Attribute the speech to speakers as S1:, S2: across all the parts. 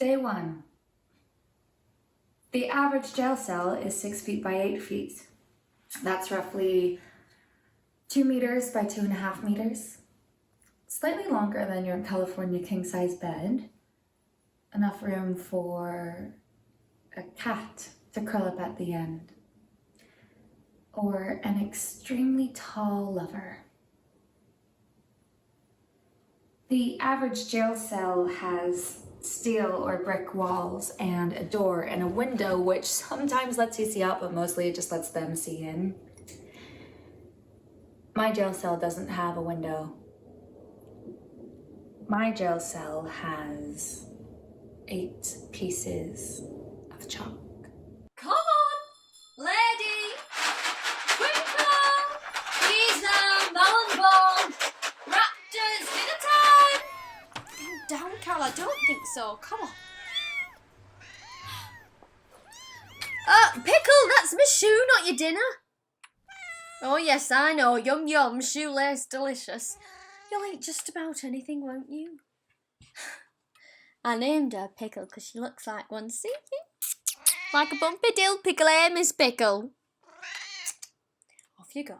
S1: Day 1. The average jail cell is 6 feet by 8 feet. That's roughly 2 meters by 2.5 meters. Slightly longer than your California king-size bed. Enough room for a cat to curl up at the end. Or an extremely tall lover. The average jail cell has steel or brick walls and a door and a window, which sometimes lets you see out, but mostly it just lets them see in. My jail cell doesn't have a window. My jail cell has 8 pieces of chalk.
S2: Come on, lady! Twinkle! Lisa, melon Raptors, dinner time! Calm down, Carol, I don't think so. Come on. Pickle, that's my shoe, not your dinner. Oh yes, I know. Yum yum, shoelace delicious. You'll eat just about anything, won't you? I named her Pickle because she looks like one, see? Like a bumpy dill pickle, eh, Miss Pickle? Off you go.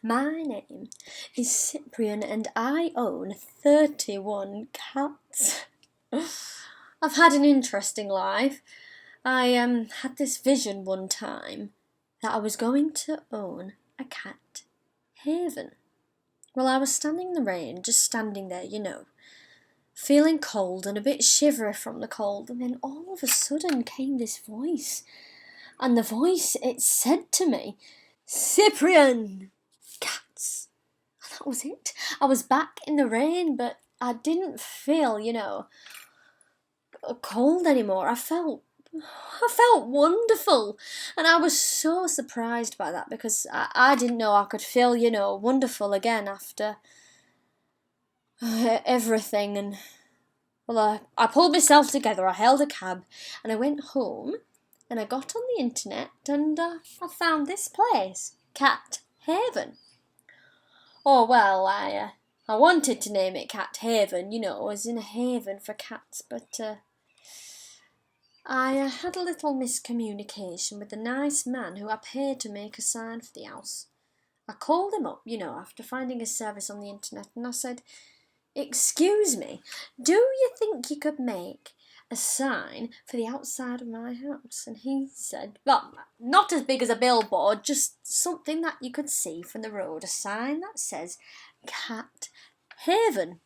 S2: My name is Cyprion and I own 31 cats. I've had an interesting life. I had this vision one time that I was going to own a cat haven. Well, I was standing in the rain, just standing there, you know, feeling cold and a bit shivery from the cold, and then all of a sudden came this voice. And the voice, it said to me, Cyprion! Cats. And that was it. I was back in the rain, but I didn't feel, you know, cold anymore. I felt wonderful. And I was so surprised by that because I didn't know I could feel, you know, wonderful again after everything. And, well, I pulled myself together. I held a cab and I went home and I got on the internet and I found this place, Cat Haven. Oh, well, I wanted to name it Cat Haven, you know, as in a haven for cats, but I had a little miscommunication with the nice man who I paid to make a sign for the house. I called him up, you know, after finding a service on the internet, and I said, "Excuse me, do you think you could make a sign for the outside of my house?" And he said, "Well, not as big as a billboard, just something that you could see from the road, a sign that says Cat Haven."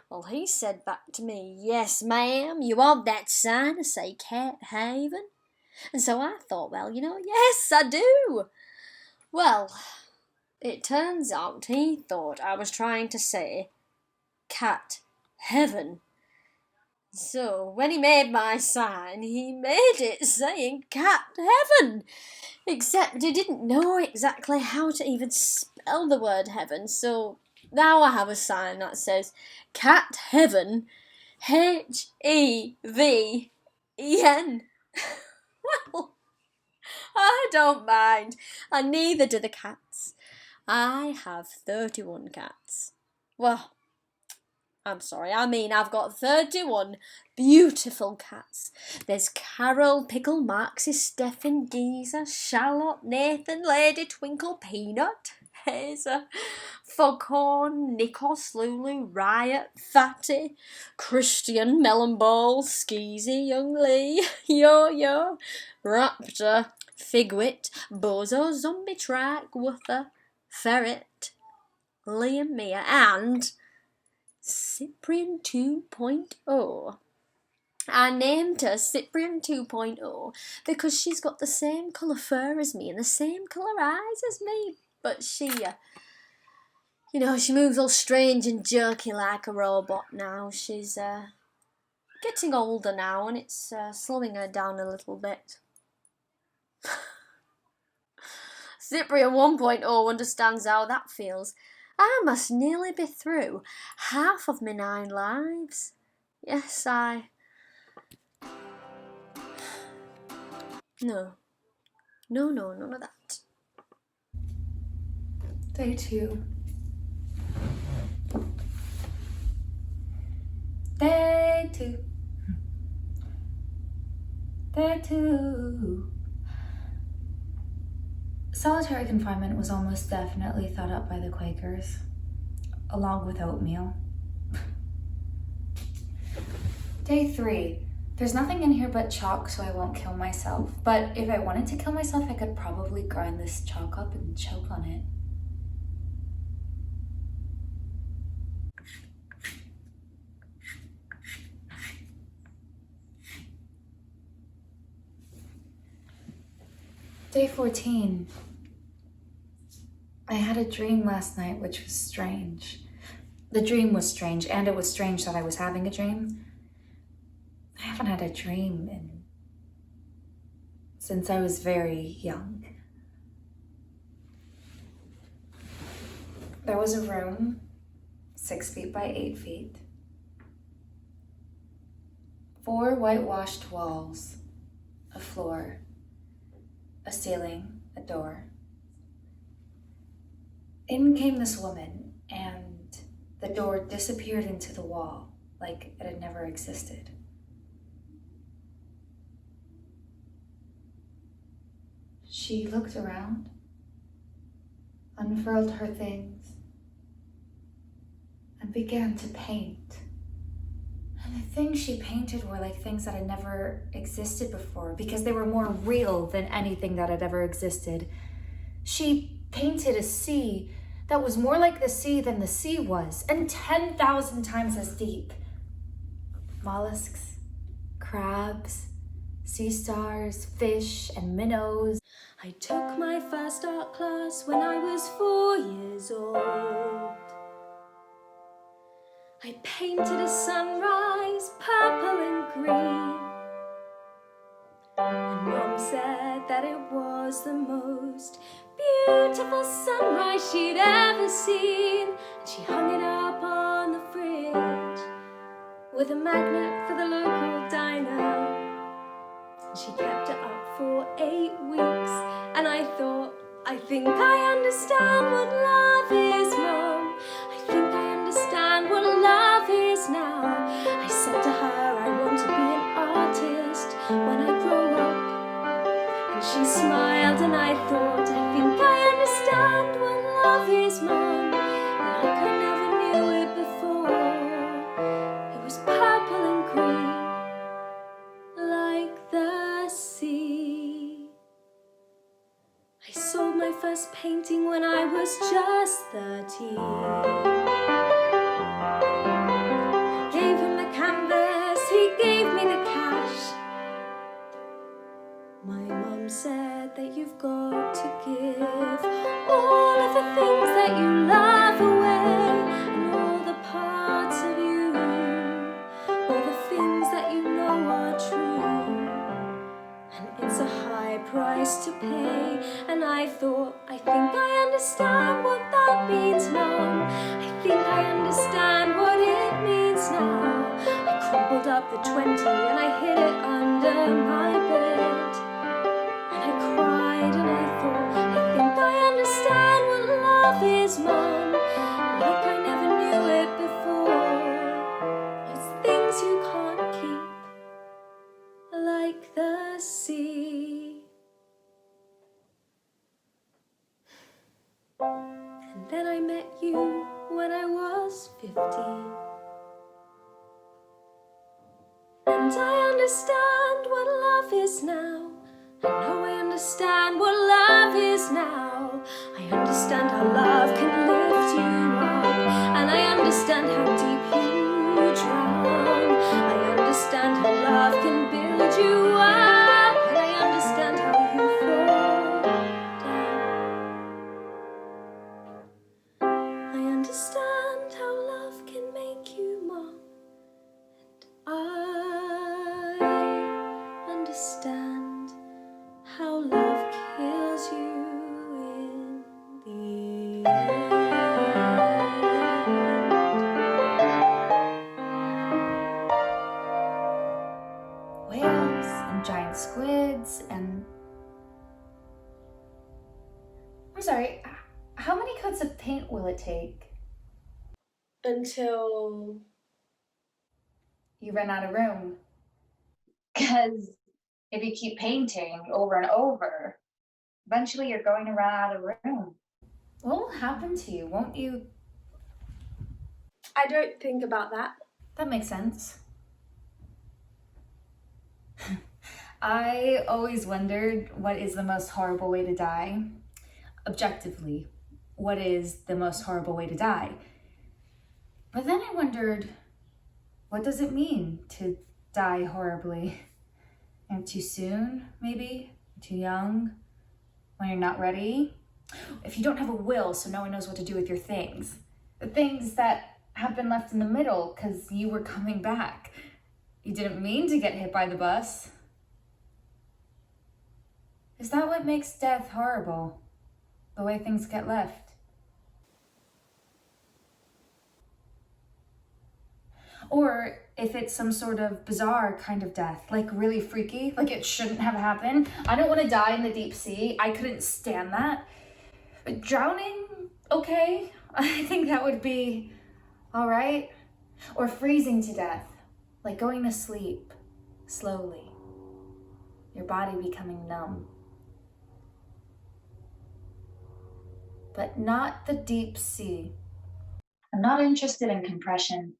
S2: Well, he said back to me, "Yes, ma'am, you want that sign to say Cat Haven?" And so I thought, well, you know, yes, I do. Well, it turns out he thought I was trying to say Cat Heaven. So when he made my sign, he made it saying Cat Heaven. Except he didn't know exactly how to even spell the word heaven, so now I have a sign that says Cat Heaven, Heaven. Well, I don't mind, and neither do the cats. I have 31 cats. Well, I'm sorry, I mean I've got 31 beautiful cats. There's Carol, Pickle, Maxie, Stephen, Geezer, Charlotte, Nathan, Lady, Twinkle, Peanut, Hazer, Foghorn, Nikos, Lulu, Riot, Fatty, Christian, Melon Ball, Skeezy, Young Lee, Yo-Yo, Raptor, Figwit, Bozo, Zombie Track, Wuther, Ferret, Liam Mia, and Cyprion 2.0. I named her Cyprion 2.0 because she's got the same colour fur as me and the same colour eyes as me, but she, you know, she moves all strange and jerky like a robot now. She's getting older now and it's slowing her down a little bit. Cyprion 1.0 understands how that feels. I must nearly be through half of my 9 lives. Yes, No, none of that.
S1: Day 2. Day 2. too. There too. Solitary confinement was almost definitely thought up by the Quakers, along with oatmeal. Day 3. There's nothing in here but chalk, so I won't kill myself. But if I wanted to kill myself, I could probably grind this chalk up and choke on it. Day 14. I had a dream last night, which was strange. The dream was strange, and it was strange that I was having a dream. I haven't had a dream since I was very young. There was a room, 6 feet by 8 feet. 4 whitewashed walls, a floor, a ceiling, a door. In came this woman, and the door disappeared into the wall like it had never existed. She looked around, unfurled her things, and began to paint. And the things she painted were like things that had never existed before because they were more real than anything that had ever existed. She painted a sea that was more like the sea than the sea was, and 10,000 times as deep. Mollusks, crabs, sea stars, fish, and minnows.
S2: I took my first art class when I was 4 years old. I painted a sunrise, purple and green. And Mom said that it was the most beautiful sunrise she'd ever seen. And she hung it up on the fridge with a magnet for the local diner. And she kept it up for 8 weeks. And I thought, I think I understand what love is, Mom. I think I understand what love is now. I said to her, I want to be an artist when I grow up. And she smiled and I thought, I think I understand what love is, Mom. Like I never knew it before. It was purple and green, like the sea. I sold my first painting when I was just 13. Gave him the canvas, he gave me the cash. My mum said that you've got to give all of the things that you love away, and all the parts of you, all the things that you know are true. And it's a high price to pay. And I thought, I think I understand what that means, Mom. I think I understand what it means now. I crumpled up the 20 and I hid it under my bed. And I cried and I thought, I think I understand what love is, Mom. Like I never knew it before. It's things you can't keep, like the sea. And then I met you when I was 15. And I understand what love is now. I know I understand what love is now. I understand how love can lift you up. And I understand how deep you drown. I understand how love can build you up. And I understand how you fall down. I understand how love can make you mom. And I understand how love kills you in the end.
S1: Whales and giant squids and... I'm sorry, how many coats of paint will it take?
S2: Until
S1: You ran out of room.
S3: Because if you keep painting over and over, eventually you're going to run out of room.
S1: What will happen to you? Won't you?
S2: I don't think about that.
S1: That makes sense. I always wondered what is the most horrible way to die. Objectively, what is the most horrible way to die? But then I wondered, what does it mean to die horribly? And too soon, maybe? Too young? When you're not ready? If you don't have a will, so no one knows what to do with your things. The things that have been left in the middle because you were coming back. You didn't mean to get hit by the bus. Is that what makes death horrible? The way things get left? Or if it's some sort of bizarre kind of death, like really freaky, like it shouldn't have happened. I don't want to die in the deep sea. I couldn't stand that. But drowning, okay. I think that would be all right. Or freezing to death, like going to sleep slowly. Your body becoming numb. But not the deep sea.
S3: I'm not interested in compression.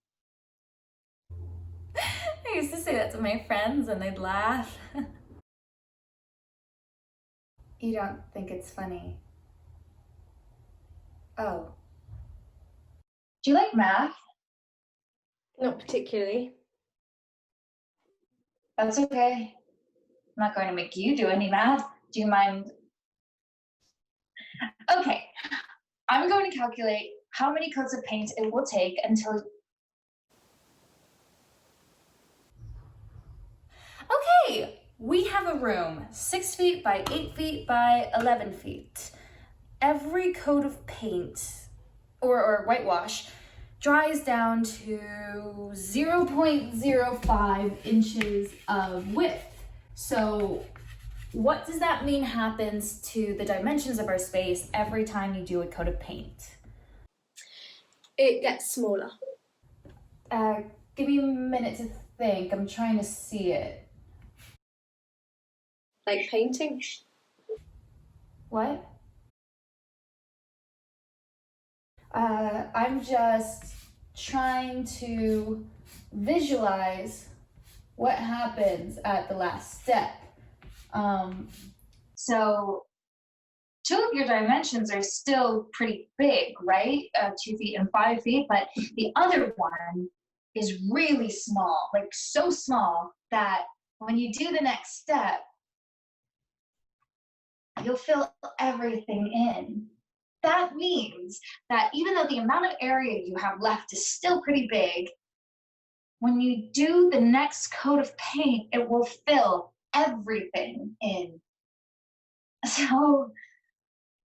S1: I used to say that to my friends and they'd laugh. You don't think it's funny? Oh.
S3: Do you like math?
S2: Not particularly.
S3: That's okay. I'm not going to make you do any math. Do you mind? Okay, I'm going to calculate how many coats of paint it will take until...
S1: Okay, we have a room 6 feet by 8 feet by 11 feet. Every coat of paint or whitewash dries down to 0.05 inches of width. So what does that mean happens to the dimensions of our space every time you do a coat of paint?
S2: It gets smaller.
S1: Give me a minute to think. I'm trying to see it.
S2: Like painting?
S1: What? I'm just trying to visualize what happens at the last step.
S3: So 2 of your dimensions are still pretty big, right? 2 feet and 5 feet, but the other one is really small, like so small that when you do the next step, you'll fill everything in. That means that even though the amount of area you have left is still pretty big, when you do the next coat of paint, it will fill everything in. So,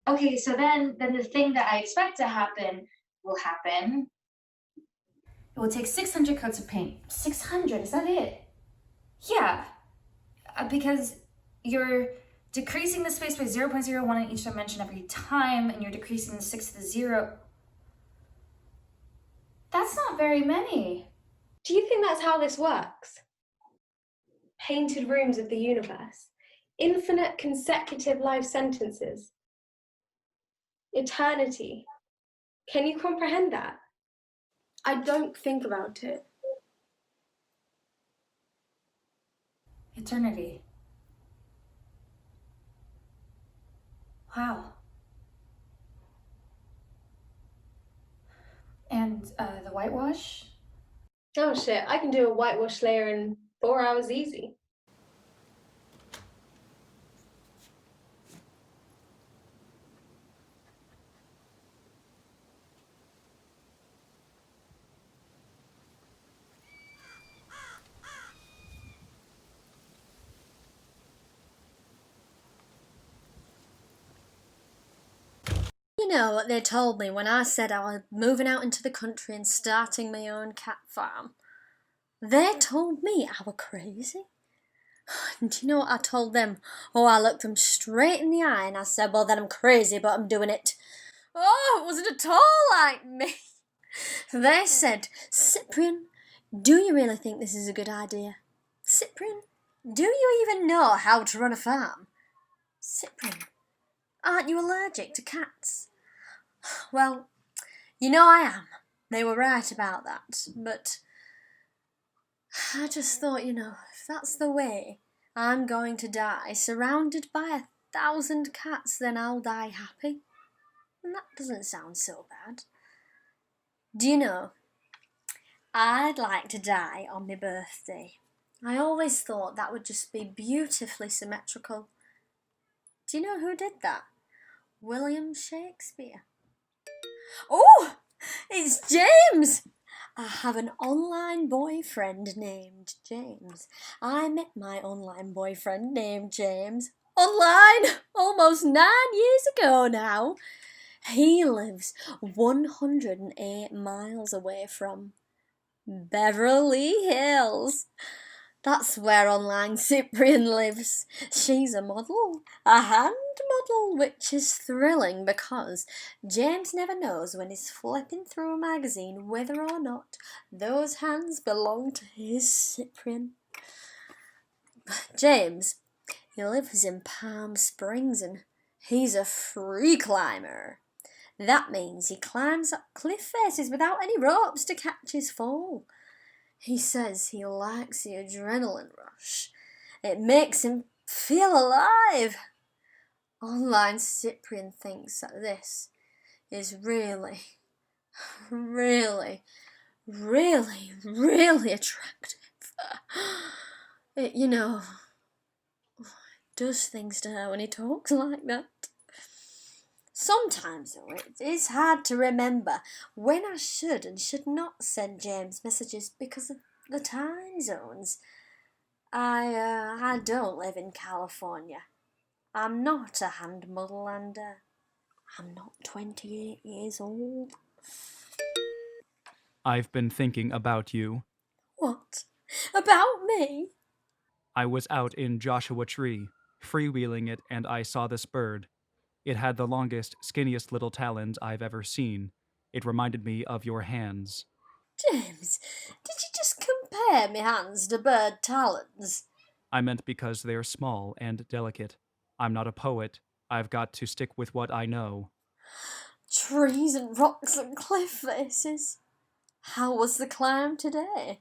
S3: okay, so then the thing that I expect to happen will happen.
S1: It will take 600 coats of paint. 600, is that it? Yeah, because you're decreasing the space by 0.01 in each dimension every time, and you're decreasing the 6 to the 0. That's not very many.
S2: Do you think that's how this works? Painted rooms of the universe. Infinite consecutive life sentences. Eternity. Can you comprehend that? I don't think about it.
S1: Eternity. Wow. And the whitewash?
S2: Oh shit, I can do a whitewash layer in 4 hours easy. You know what they told me when I said I was moving out into the country and starting my own cat farm? They told me I was crazy. And do you know what I told them? Oh, I looked them straight in the eye and I said, well, then I'm crazy, but I'm doing it. Oh, it wasn't at all like me. They said, Cyprion, Do you really think this is a good idea? Cyprion, do you even know how to run a farm? Cyprion, aren't you allergic to cats? Well, you know I am. They were right about that, but I just thought, if that's the way I'm going to die, surrounded by 1,000 cats, then I'll die happy. And that doesn't sound so bad. Do you know, I'd like to die on my birthday. I always thought that would just be beautifully symmetrical. Do you know who did that? William Shakespeare. Oh, it's James! I have an online boyfriend named James. I met my online boyfriend named James online almost 9 years ago now. He lives 108 miles away from Beverly Hills. That's where online Cyprion lives. She's a model, a hand model, which is thrilling because James never knows when he's flipping through a magazine whether or not those hands belong to his Cyprion. James, he lives in Palm Springs and he's a free climber. That means he climbs up cliff faces without any ropes to catch his fall. He says he likes the adrenaline rush. It makes him feel alive. Online Cyprion thinks that this is really, really, really, really attractive. It, does things to her when he talks like that. Sometimes, though, it is hard to remember when I should and should not send James messages because of the time zones. I don't live in California. I'm not a hand model and I'm not 28 years old.
S4: I've been thinking about you.
S2: What? About me?
S4: I was out in Joshua Tree, freewheeling it, and I saw this bird. It had the longest, skinniest little talons I've ever seen. It reminded me of your hands.
S2: James, did you just compare me hands to bird talons?
S4: I meant because they're small and delicate. I'm not a poet. I've got to stick with what I know.
S2: Trees and rocks and cliff faces. How was the climb today?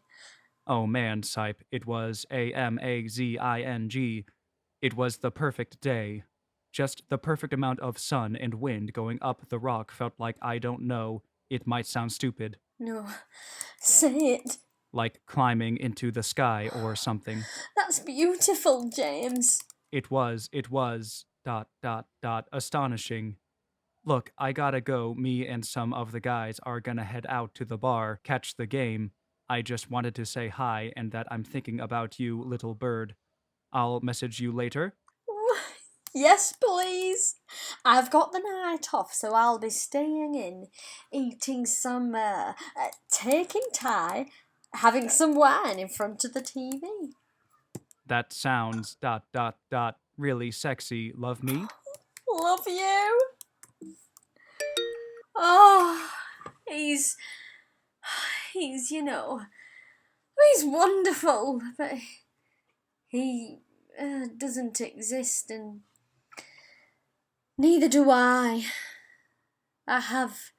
S4: Oh man, Sype, it was amazing. It was the perfect day. Just the perfect amount of sun and wind going up the rock felt like, I don't know, it might sound stupid.
S2: No, say it.
S4: Like climbing into the sky or something.
S2: That's beautiful, James.
S4: It was, astonishing. Look, I gotta go. Me and some of the guys are gonna head out to the bar, catch the game. I just wanted to say hi and that I'm thinking about you, little bird. I'll message you later.
S2: Yes, please. I've got the night off, so I'll be staying in, eating some, taking Thai, having some wine in front of the TV.
S4: That sounds really sexy. Love me?
S2: Love you. Oh, he's he's wonderful, but he doesn't exist, and neither do I. I have,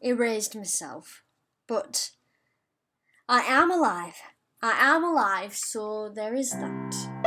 S2: erased myself, but I am alive. I am alive, so there is that.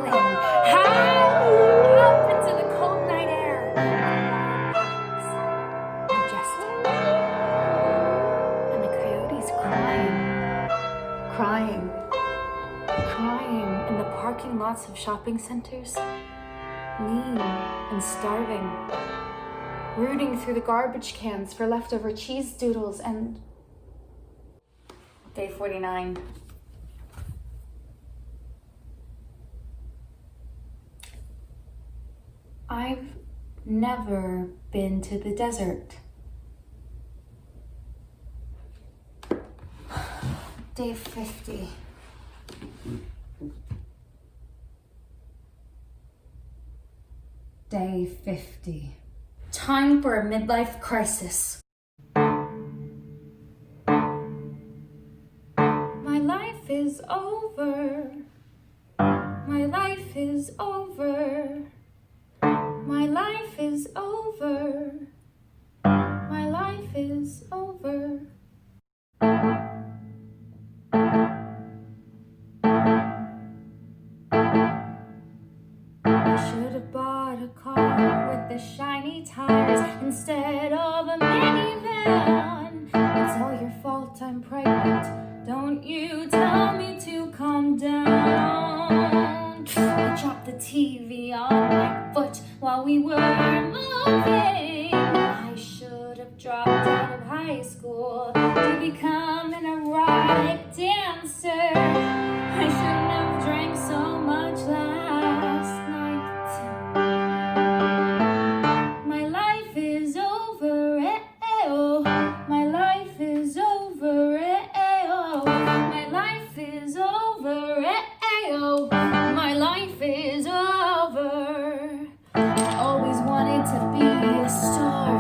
S1: howling, howling up into the cold night air. Majestic. And the coyotes crying in the parking lots of shopping centers, lean and starving, rooting through the garbage cans for leftover cheese doodles and... Day 49. I've never been to the desert. Day 50. Day 50. Time for a midlife crisis. My life is over. My life is over. My life is over. My life is over. I should have bought a car with the shiny tires instead of a minivan. It's all your fault I'm pregnant. Don't you tell me to calm down. I dropped the TV on my foot while we were moving. I should have dropped out of high school to become an erotic dancer. I shouldn't have drank so much last night. My life is over, oh. My life is over, oh. My life is over, oh. My life is over. I always wanted to be a star,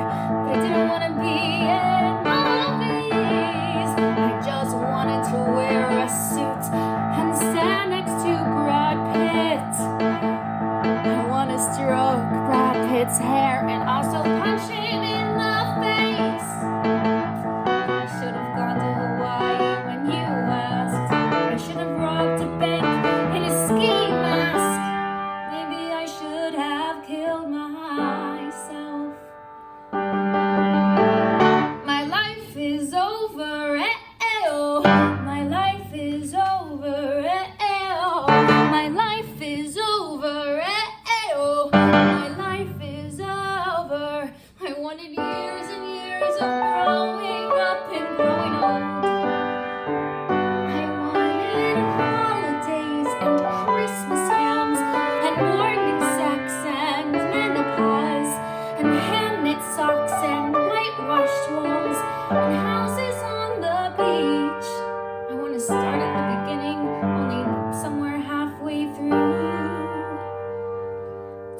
S1: but I didn't want to be in movies. I just wanted to wear a suit and stand next to Brad Pitt. I want to stroke Brad Pitt's hair and also punch him in the face. I should have gone to Hawaii when you asked. I should have robbed a bank in a ski mask. Maybe I should have killed myself. My life is over, oh. My life is over, oh. My life is over, oh. My life is over. I wanted years and years of growing up and growing old. I wanted holidays and Christmas hams and morning sex and menopause and hand-knit socks and whitewashed walls and houses on the beach. I want to start at the beginning, only somewhere halfway through.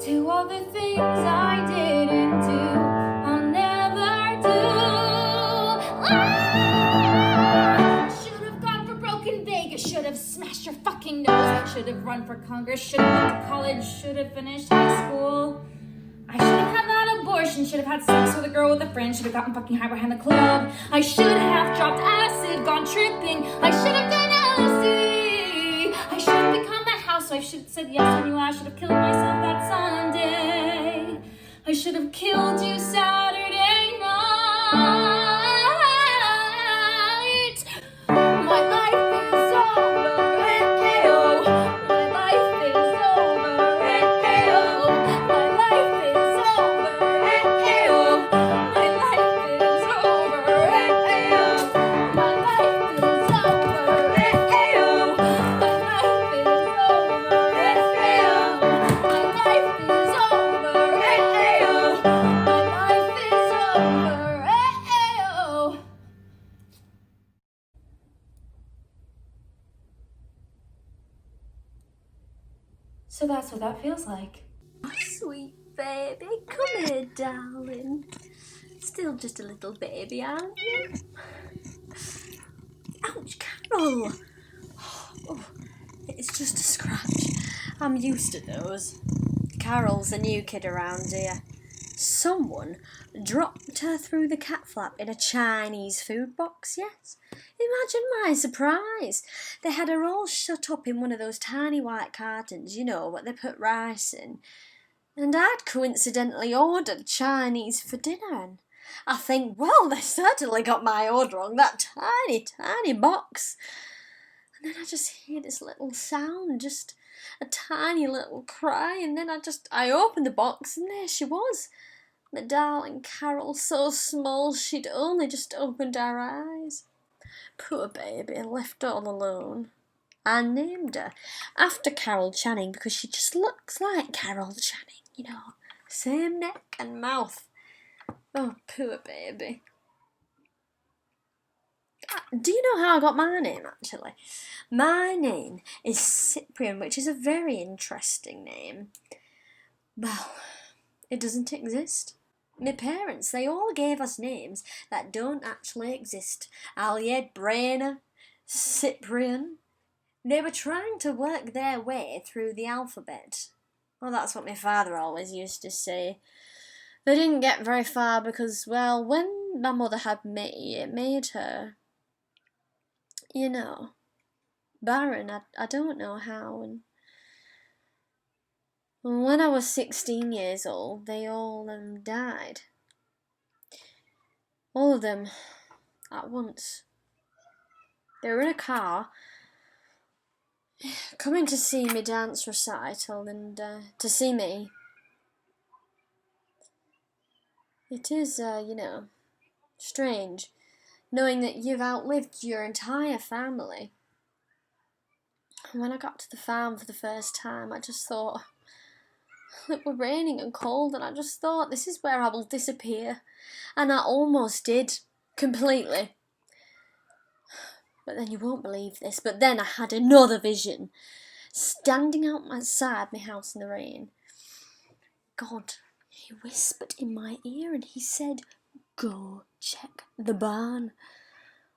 S1: To all the things I didn't do, I'll never do. Should have gone for broken Vegas, should have smashed your fucking nose, should have run for Congress, should have went to college, should have finished high school. I should have had that abortion, should have had sex with a girl with a friend, should have gotten fucking high behind the club. I should have dropped acid, gone tripping, I should have done LSD. I should have become a housewife, should have said yes when you asked, should have killed myself that Sunday. I should have killed you Saturday night. My life is over, oh. My life is over, oh. My life is over, oh. My life is over, oh. My life is over, oh. My life is over, oh. My life is over, oh. My life is over, oh. So that's what that feels like.
S2: Oh, sweet baby, come here, darling. Still just a little baby, aren't you? Ouch, Carol! Oh, it's just a scratch. I'm used to those. Carol's a new kid around here. Someone dropped her through the cat flap in a Chinese food box, yes. Imagine my surprise. They had her all shut up in one of those tiny white cartons, you know, what they put rice in. And I'd coincidentally ordered Chinese for dinner, and I think, well, they certainly got my order wrong, that tiny box. And then I just hear this little sound, just a tiny little cry, and then I opened the box, and there she was. My darling Carol, so small she'd only just opened her eyes. Poor baby, left all alone. I named her after Carol Channing because she just looks like Carol Channing, you know, same neck and mouth. Oh, poor baby. Do you know how I got my name, actually? My name is Cyprion, which is a very interesting name. Well, it doesn't exist. My parents, they all gave us names that don't actually exist. Alyed, Brainer, Cyprion. They were trying to work their way through the alphabet. Well, that's what my father always used to say. They didn't get very far because, well, when my mother had me, it made her, you know, barren. I don't know how. And when I was 16 years old, they all died. All of them at once. They were in a car coming to see me dance recital and to see me. It is, you know, strange knowing that you've outlived your entire family. When I got to the farm for the first time, I just thought it were raining and cold, and I just thought, this is where I will disappear. And I almost did, completely. But then you won't believe this, but then I had another vision. Standing outside my house in the rain. God, he whispered in my ear and he said, "Go check the barn."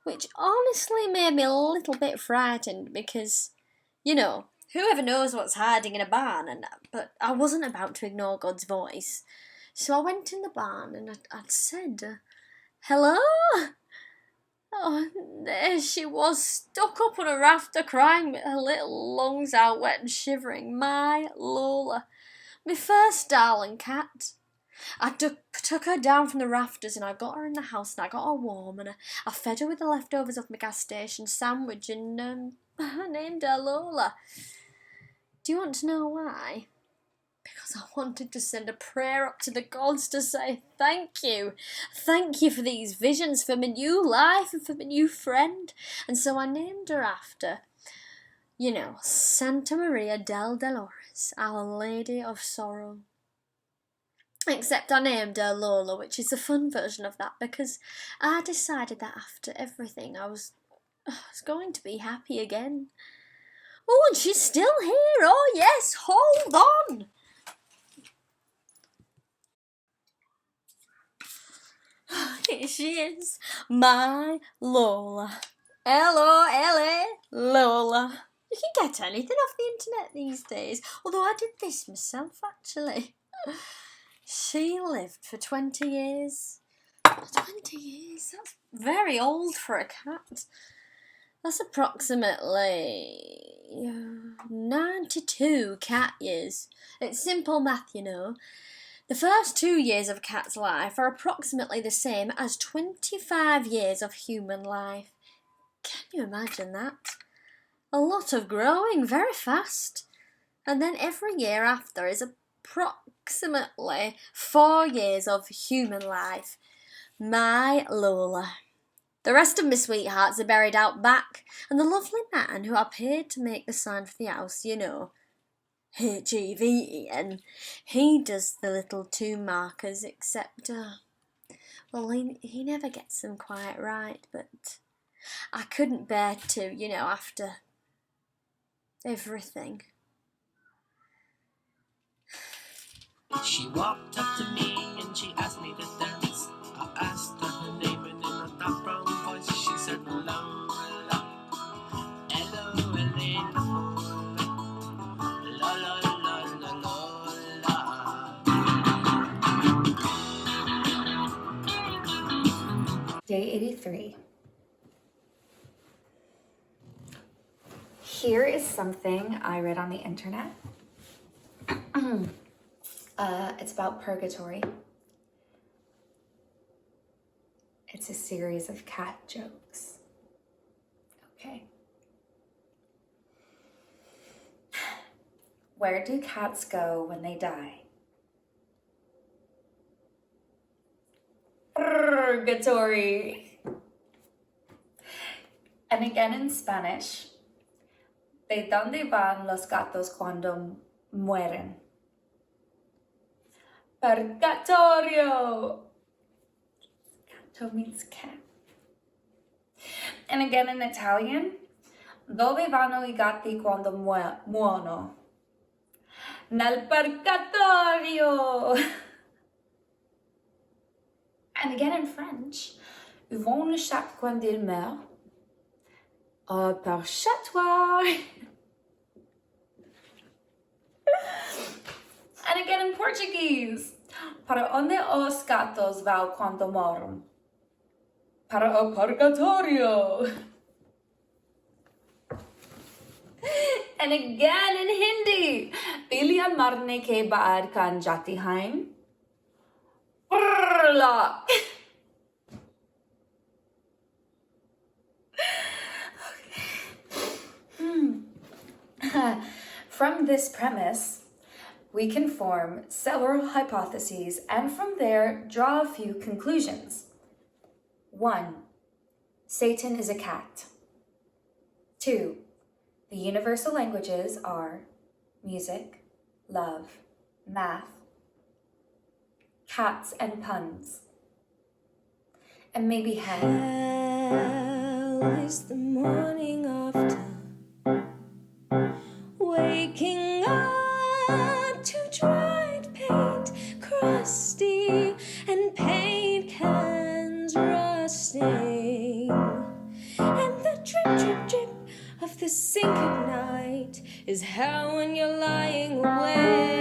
S2: Which honestly made me a little bit frightened because, you know, whoever knows what's hiding in a barn, but I wasn't about to ignore God's voice. So I went in the barn and I said, "Hello?" Oh, there she was, stuck up on a rafter, crying with her little lungs out, wet and shivering. My Lola, my first darling cat. I took her down from the rafters and I got her in the house and I got her warm and I fed her with the leftovers of my gas station sandwich and I named her Lola. Do you want to know why? Because I wanted to send a prayer up to the gods to say thank you. Thank you for these visions, for my new life and for my new friend. And so I named her after, you know, Santa Maria del Dolores, Our Lady of Sorrow. Except I named her Lola, which is a fun version of that because I decided that after everything I was going to be happy again. Oh, and she's still here. Oh, yes, hold on. Here she is, my Lola. L-O-L-A, Lola. You can get anything off the internet these days, although I did this myself, actually. She lived for 20 years. 20 years? That's very old for a cat. That's approximately 92 cat years. It's simple math, you know. The first 2 years of a cat's life are approximately the same as 25 years of human life. Can you imagine that? A lot of growing, very fast. And then every year after is approximately 4 years of human life. My Lola. The rest of my sweethearts are buried out back, and the lovely man who I paid to make the sign for the house, you know, H-E-V-E-N, he does the little tomb markers, except, well, he never gets them quite right, but I couldn't bear to, you know, after everything.
S5: She walked up to me and she asked me to dance. I asked her her name and in a dark brown voice she said, "Lola, hello, Elena, la la la la la la."
S1: Day 83. Here is something I read on the internet. It's about Purgatory. It's a series of cat jokes. Okay. Where do cats go when they die? Purgatory. And again in Spanish, ¿de dónde van los gatos cuando mueren? Purgatorio. Gato means cat. And again in Italian, dove vanno I gatti quando muoiono? Nel purgatorio. And again in French, où vont les chats quand ils meurent? Au purgatoire. And again in Portuguese, para onde os gatos vão quando moram? Para o purgatorio. And again in Hindi, Bilya marne ke baad kan jati hain? Lock. From this premise, we can form several hypotheses and from there draw a few conclusions. 1. Satan is a cat. 2. The universal languages are music, love, math, cats and puns, and maybe hell.
S2: Hell is the morning after waking up to dried paint, crusty, and paint cans rusting, and the drip, drip, drip of the sink at night is hell when you're lying awake.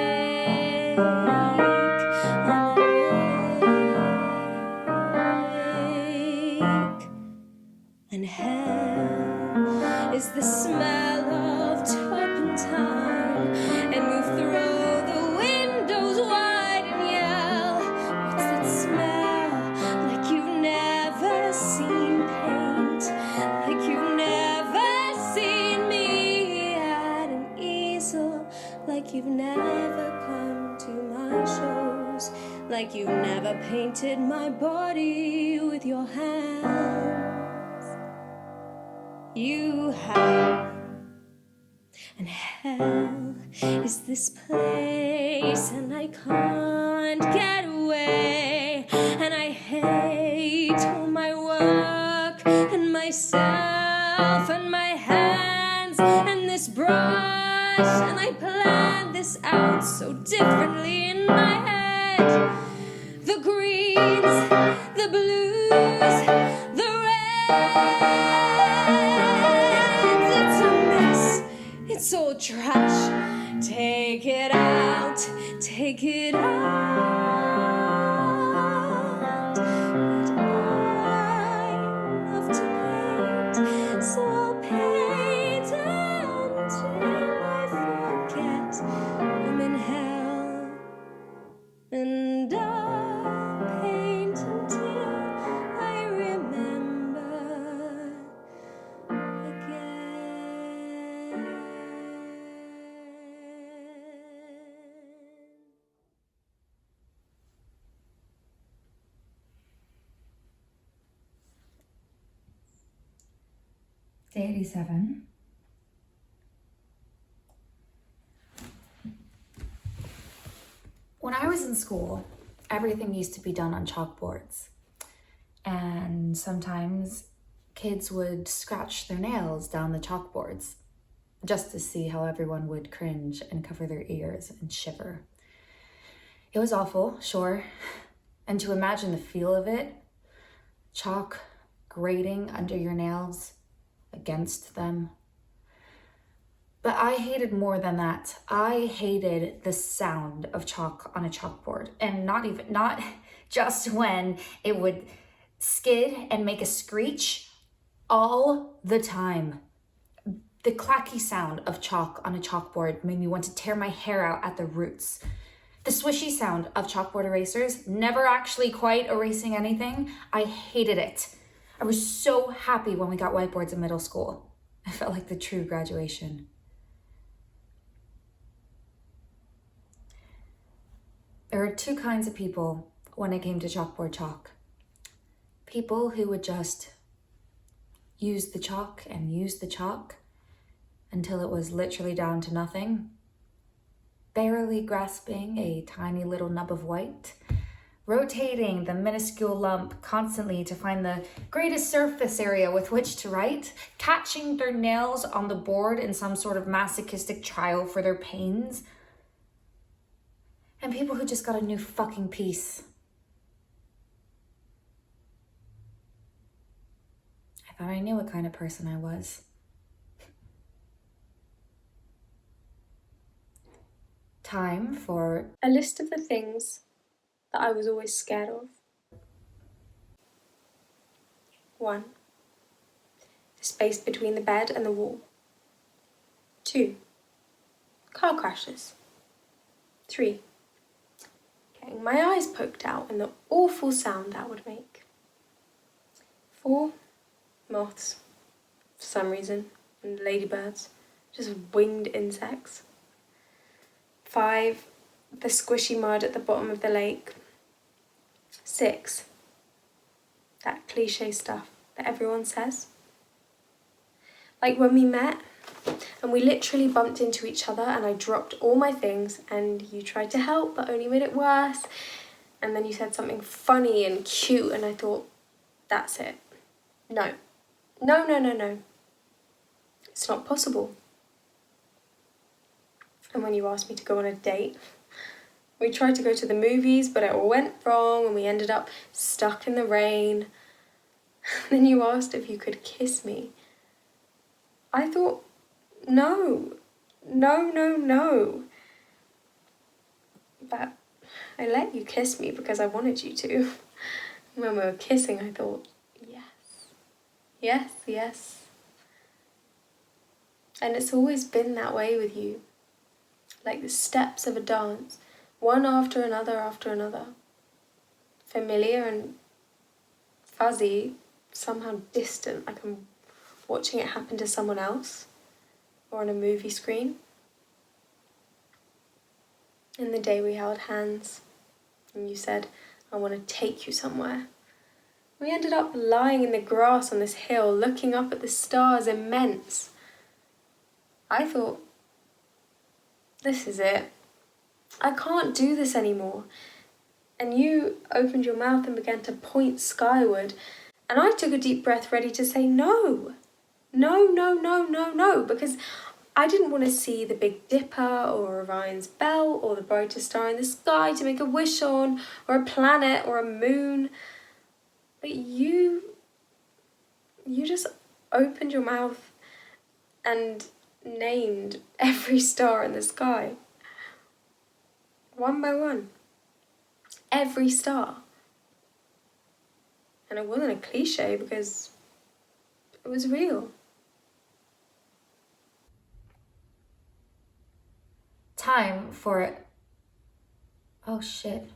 S2: And hell is the smell of turpentine, and you throw the windows wide and yell, what's that smell? Like you've never seen paint, like you've never seen me at an easel, like you've never come to my shows, like you've never painted my body with your hands. You have. And hell is this place, and I can't get away, and I hate all my work and myself and my hands and this brush, and I planned this out so differently in my head. The greens, the blues, the reds. It's a mess, it's all trash. Take it out, take it out. But I love to paint, so I'll paint until I forget I'm in hell. And I'll paint until I remember again.
S1: Day 87. When I was in school, everything used to be done on chalkboards. And sometimes kids would scratch their nails down the chalkboards just to see how everyone would cringe and cover their ears and shiver. It was awful, sure. And to imagine the feel of it, chalk grating under your nails, against them. But I hated more than that. I hated the sound of chalk on a chalkboard, and not just when it would skid and make a screech all the time. The clacky sound of chalk on a chalkboard made me want to tear my hair out at the roots. The swishy sound of chalkboard erasers, never actually quite erasing anything, I hated it. I was so happy when we got whiteboards in middle school. I felt like the true graduation. There are two kinds of people when it came to chalkboard chalk. People who would just use the chalk and use the chalk until it was literally down to nothing, barely grasping a tiny little nub of white, rotating the minuscule lump constantly to find the greatest surface area with which to write, catching their nails on the board in some sort of masochistic trial for their pains, and people who just got a new fucking piece. I thought I knew what kind of person I was. Time for
S2: A list of the things that I was always scared of. 1. The space between the bed and the wall. 2. Car crashes. 3. Getting my eyes poked out and the awful sound that would make. 4. Moths, for some reason, and ladybirds, just winged insects. 5. The squishy mud at the bottom of the lake. 6. That cliche stuff that everyone says. Like when we met and we literally bumped into each other and I dropped all my things and you tried to help but only made it worse. And then you said something funny and cute and I thought, that's it. No. No, no, no, no. It's not possible. And when you asked me to go on a date, we tried to go to the movies, but it all went wrong and we ended up stuck in the rain. Then you asked if you could kiss me. I thought, no, no, no, no. But I let you kiss me because I wanted you to. When we were kissing, I thought, yes, yes, yes. And it's always been that way with you. Like the steps of a dance, one after another after another. Familiar and fuzzy, somehow distant, like I'm watching it happen to someone else or on a movie screen. And the day we held hands and you said, I want to take you somewhere. We ended up lying in the grass on this hill, looking up at the stars immense. I thought, this is it. I can't do this anymore. And you opened your mouth and began to point skyward. And I took a deep breath ready to say no. No, no, no, no, no. Because I didn't want to see the Big Dipper or Orion's belt or the brightest star in the sky to make a wish on, or a planet or a moon. But you just opened your mouth and named every star in the sky. One by one. Every star. And it wasn't a cliche because it was real.
S1: time for... Oh shit.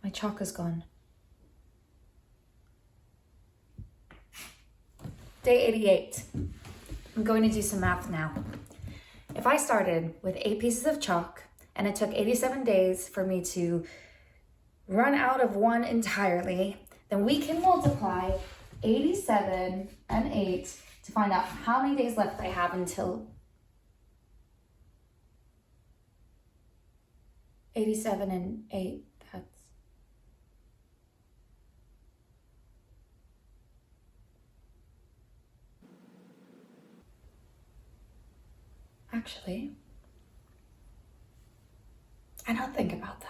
S1: My chalk is gone. Day 88. I'm going to do some math now. If I started with 8 pieces of chalk and it took 87 days for me to run out of one entirely, then we can multiply 87 and 8 to find out how many days left I have until 87 and 8. That's... Actually, I don't think about that.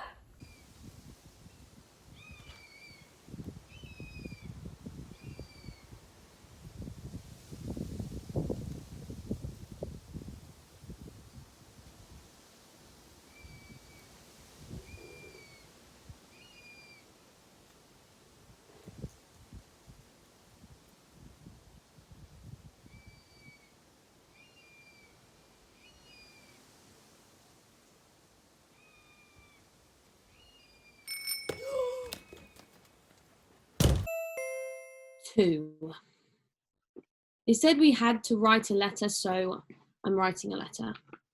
S6: 2. They said we had to write a letter, so I'm writing a letter.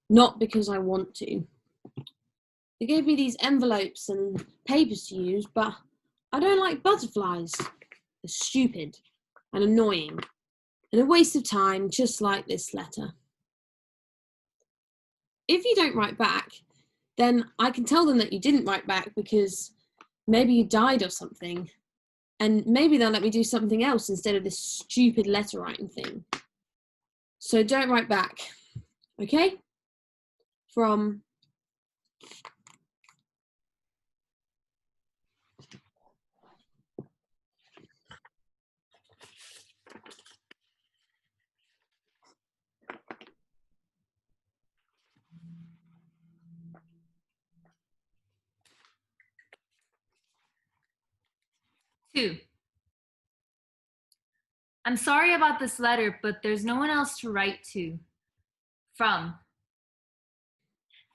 S6: Not because I want to. They gave me these envelopes and papers to use, but I don't like butterflies. They're stupid and annoying and a waste of time, just like this letter. If you don't write back, then I can tell them that you didn't write back because maybe you died or something, and maybe they'll let me do something else instead of this stupid letter writing thing. So don't write back, okay? From
S7: Two. I'm sorry about this letter, but there's no one else to write to. From.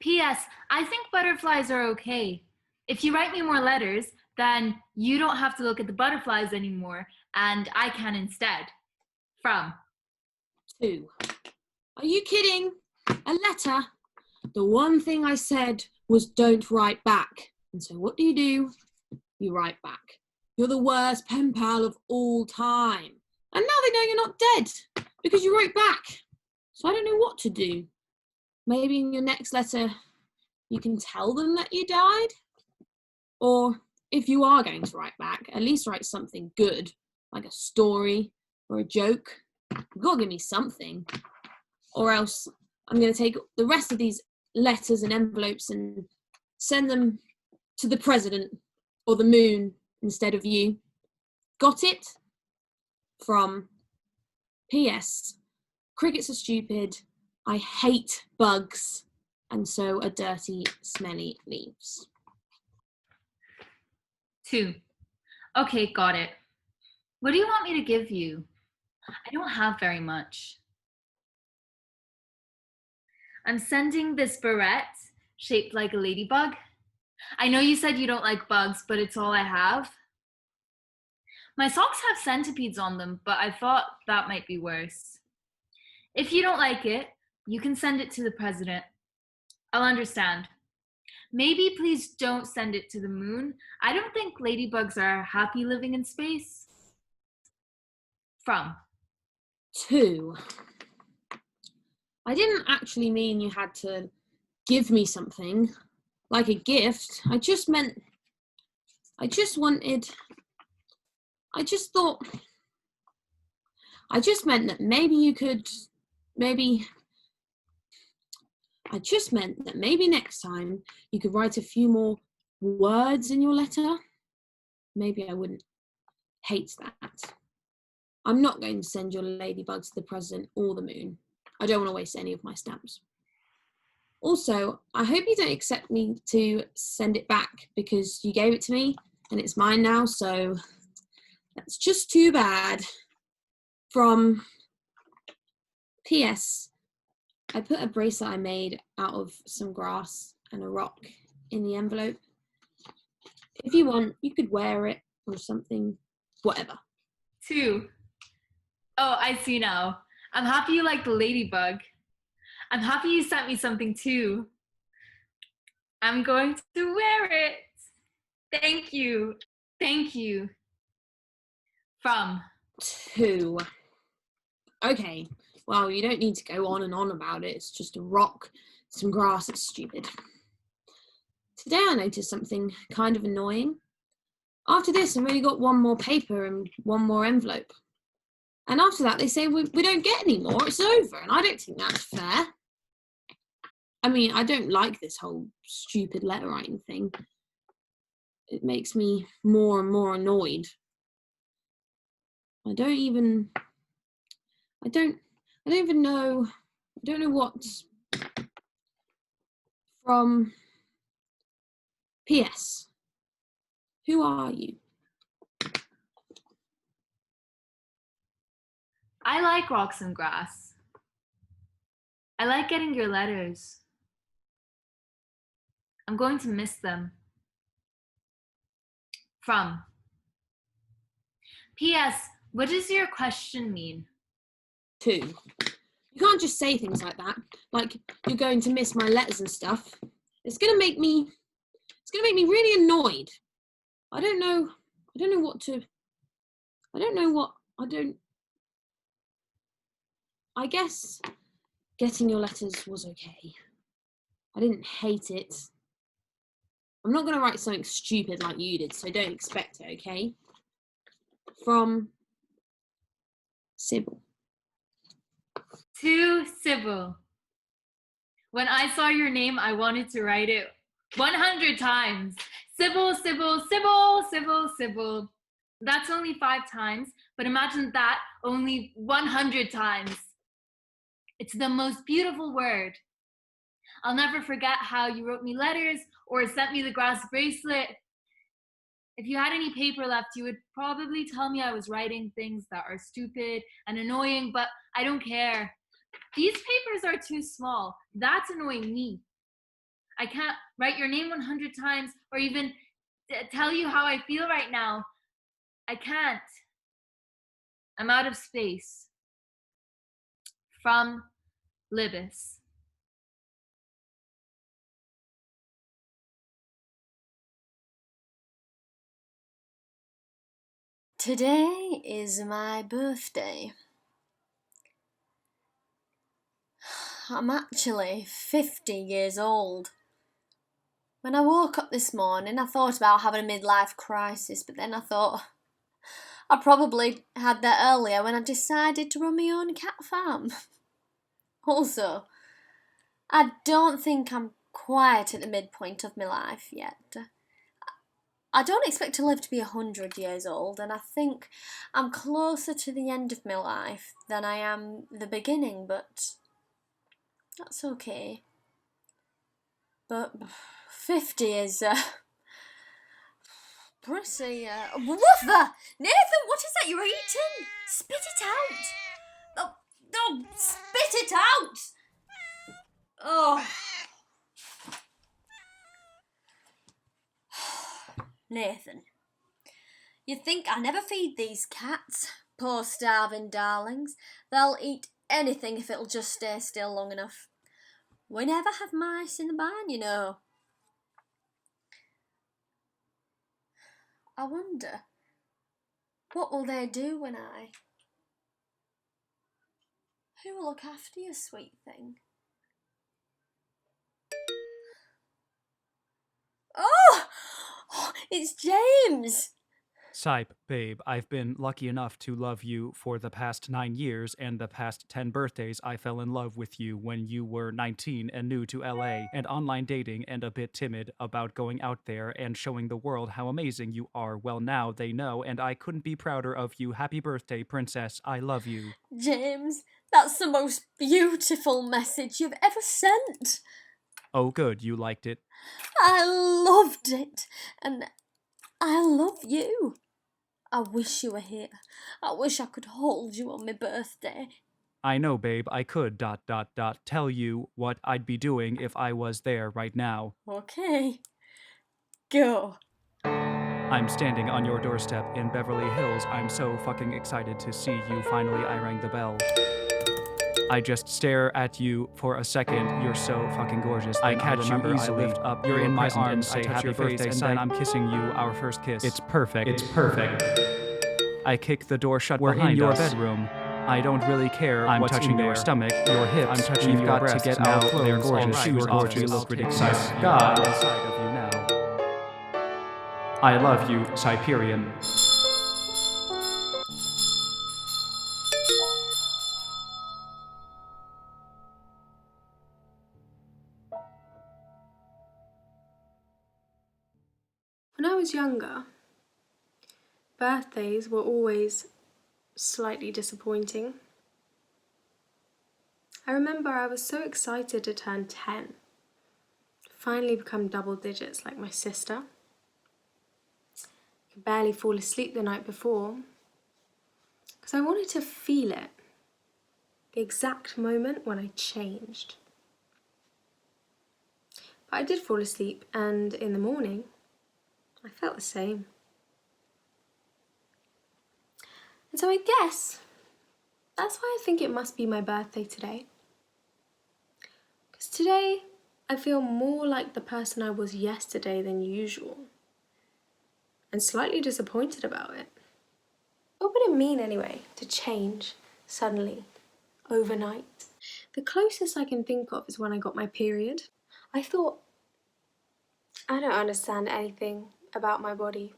S7: P.S. I think butterflies are okay. If you write me more letters, then you don't have to look at the butterflies anymore, and I can instead. From.
S6: 2. Are you kidding? A letter? The one thing I said was don't write back. And so what do? You write back. You're the worst pen pal of all time. And now they know you're not dead because you wrote back. So I don't know what to do. Maybe in your next letter, you can tell them that you died? Or if you are going to write back, at least write something good, like a story or a joke. You've got to give me something. Or else I'm going to take the rest of these letters and envelopes and send them to the president or the moon instead of you. Got it? From P.S. Crickets are stupid. I hate bugs. And so are dirty, smelly leaves.
S7: 2. Okay, got it. What do you want me to give you? I don't have very much. I'm sending this barrette shaped like a ladybug. I know you said you don't like bugs, but it's all I have. My socks have centipedes on them, but I thought that might be worse. If you don't like it, you can send it to the president. I'll understand. Maybe please don't send it to the moon. I don't think ladybugs are happy living in space. From.
S6: 2. I didn't actually mean you had to give me something, like a gift. I just thought, I just meant that maybe next time you could write a few more words in your letter. Maybe I wouldn't hate that. I'm not going to send your ladybug to the president or the moon. I don't want to waste any of my stamps. Also, I hope you don't expect me to send it back because you gave it to me and it's mine now, so that's just too bad. From P.S. I put a bracelet I made out of some grass and a rock in the envelope. If you want, you could wear it or something, whatever.
S7: 2. Oh, I see now. I'm happy you like the ladybug. I'm happy you sent me something too. I'm going to wear it. Thank you. Thank you. From.
S6: 2. Okay, well, you don't need to go on and on about it. It's just a rock, some grass, it's stupid. Today I noticed something kind of annoying. After this, I've only got one more paper and one more envelope. And after that, they say we don't get any more, it's over. And I don't think that's fair. I mean, I don't like this whole stupid letter writing thing. It makes me more and more annoyed. I don't know what's from. P.S. Who are you?
S7: I like rocks and grass. I like getting your letters. I'm going to miss them. From. P.S. What does your question mean?
S6: 2. You can't just say things like that. Like, you're going to miss my letters and stuff. It's gonna make me really annoyed. I don't know what I guess getting your letters was okay. I didn't hate it. I'm not gonna write something stupid like you did, so don't expect it, okay? From Sybil.
S7: To Sybil. When I saw your name, I wanted to write it 100 times. Sybil, Sybil, Sybil, Sybil, Sybil. That's only 5 times, but imagine that only 100 times. It's the most beautiful word. I'll never forget how you wrote me letters or sent me the glass bracelet. If you had any paper left, you would probably tell me I was writing things that are stupid and annoying, but I don't care. These papers are too small. That's annoying me. I can't write your name 100 times or even tell you how I feel right now. I can't. I'm out of space. From Lybis.
S2: Today is my birthday. I'm actually 50 years old. When I woke up this morning, I thought about having a midlife crisis, but then I thought I probably had that earlier when I decided to run my own cat farm. Also, I don't think I'm quite at the midpoint of my life yet. I don't expect to live to be 100 years old, and I think I'm closer to the end of my life than I am the beginning, but that's okay. But 50 is pretty Woofer! Nathan, what is that you're eating? Spit it out! Oh, spit it out! Oh. Nathan, you think I never feed these cats? Poor starving darlings. They'll eat anything if it'll just stay still long enough. We never have mice in the barn, you know. I wonder, what will they do when Who will look after you, sweet thing? Oh! It's James!
S4: Sype, babe, I've been lucky enough to love you for the past 9 years, and the past 10 birthdays I fell in love with you when you were 19 and new to LA, and online dating and a bit timid about going out there and showing the world how amazing you are. Well, now they know, and I couldn't be prouder of you. Happy birthday, princess. I love you.
S2: James, that's the most beautiful message you've ever sent.
S4: Oh, good, you liked it.
S2: I loved it, and I love you. I wish you were here. I wish I could hold you on my birthday.
S4: I know, babe, I could ... tell you what I'd be doing if I was there right now.
S2: Okay. Go.
S4: I'm standing on your doorstep in Beverly Hills. I'm so fucking excited to see you. Finally, I rang the bell. I just stare at you for a second. You're so fucking gorgeous. I catch you easily. Lift up. You're in my arms. Say happy birthday, and then I'm kissing you. Our first kiss. It's perfect. It's perfect. I kick the door shut. We're in your bedroom. I don't really care. I'm touching your stomach, your hips. I'm touching your breasts. To get our clothes, gorgeous shoes off. You look ridiculous. God, inside of you now. I love you, Cyprion.
S8: When I was younger, birthdays were always slightly disappointing. I remember I was so excited to turn 10, finally become double digits like my sister. I could barely fall asleep the night before because I wanted to feel it, the exact moment when I changed. But I did fall asleep, and in the morning, I felt the same. And so I guess that's why I think it must be my birthday today. Because today I feel more like the person I was yesterday than usual. And slightly disappointed about it. What would it mean anyway, to change suddenly, overnight? The closest I can think of is when I got my period. I thought, I don't understand anything about my body.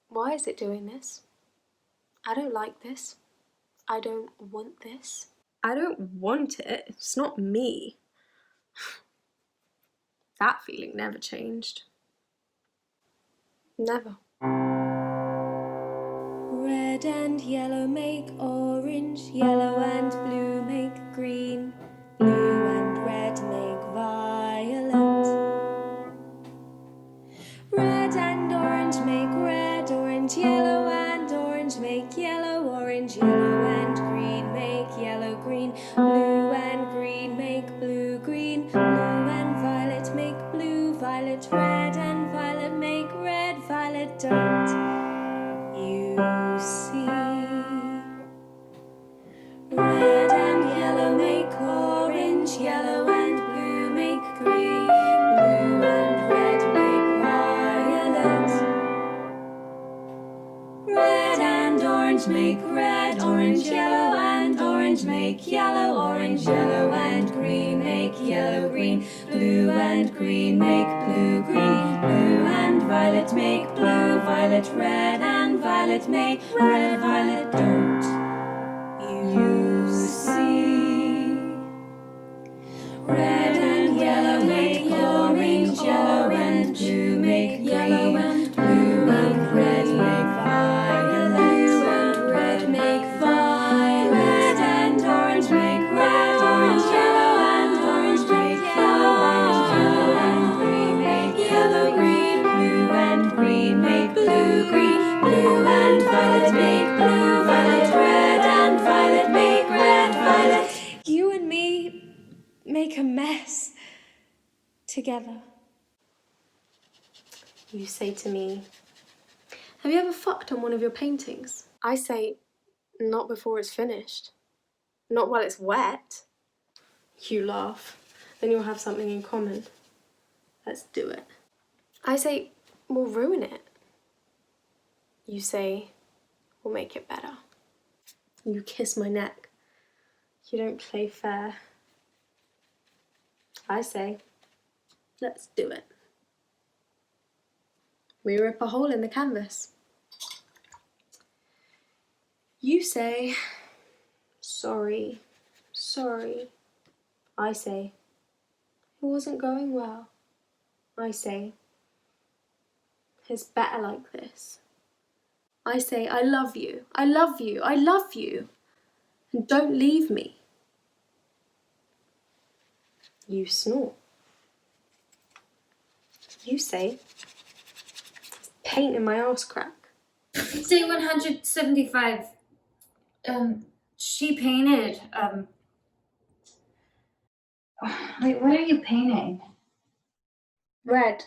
S8: Why is it doing this? I don't like this. I don't want this. I don't want it. It's not me. That feeling never changed. Never. Red and yellow make orange, yellow and blue make green, blue and red make violet. Red and orange make red, orange, yellow and orange make yellow, orange, yellow and green make yellow, green, blue and green make blue, green, blue and violet make blue, violet, red and violet make red, violet. Don't you see? Red and yellow make orange, yellow and blue make green, blue and red make violet. Red and orange make red, orange, yellow and orange make yellow, orange, yellow and green make yellow, green, blue and green make blue, green, blue and violet make blue, violet, red and violet make red, violet. Don't you see? Red and yellow make orange, yellow and blue make yellow, and blue and red make violet, blue and red make violet, red and orange make red, orange, yellow and orange make yellow, orange, yellow and green make yellow, green, blue and green make blue, green, blue and violet make blue, violet, red and violet make red, violet. You and me make a mess together. You say to me, have you ever fucked on one of your paintings? I say, not before it's finished. Not while it's wet. You laugh. Then you'll have something in common. Let's do it. I say, we'll ruin it. You say, we'll make it better. You kiss my neck. You don't play fair. I say, let's do it. We rip a hole in the canvas. You say, sorry, sorry. I say, it wasn't going well. I say, it's better like this. I say, I love you, I love you, I love you, and don't leave me. You snore. You say, it's paint in my arse crack.
S1: Day 175. She painted,
S3: Wait, what are you painting?
S8: Red.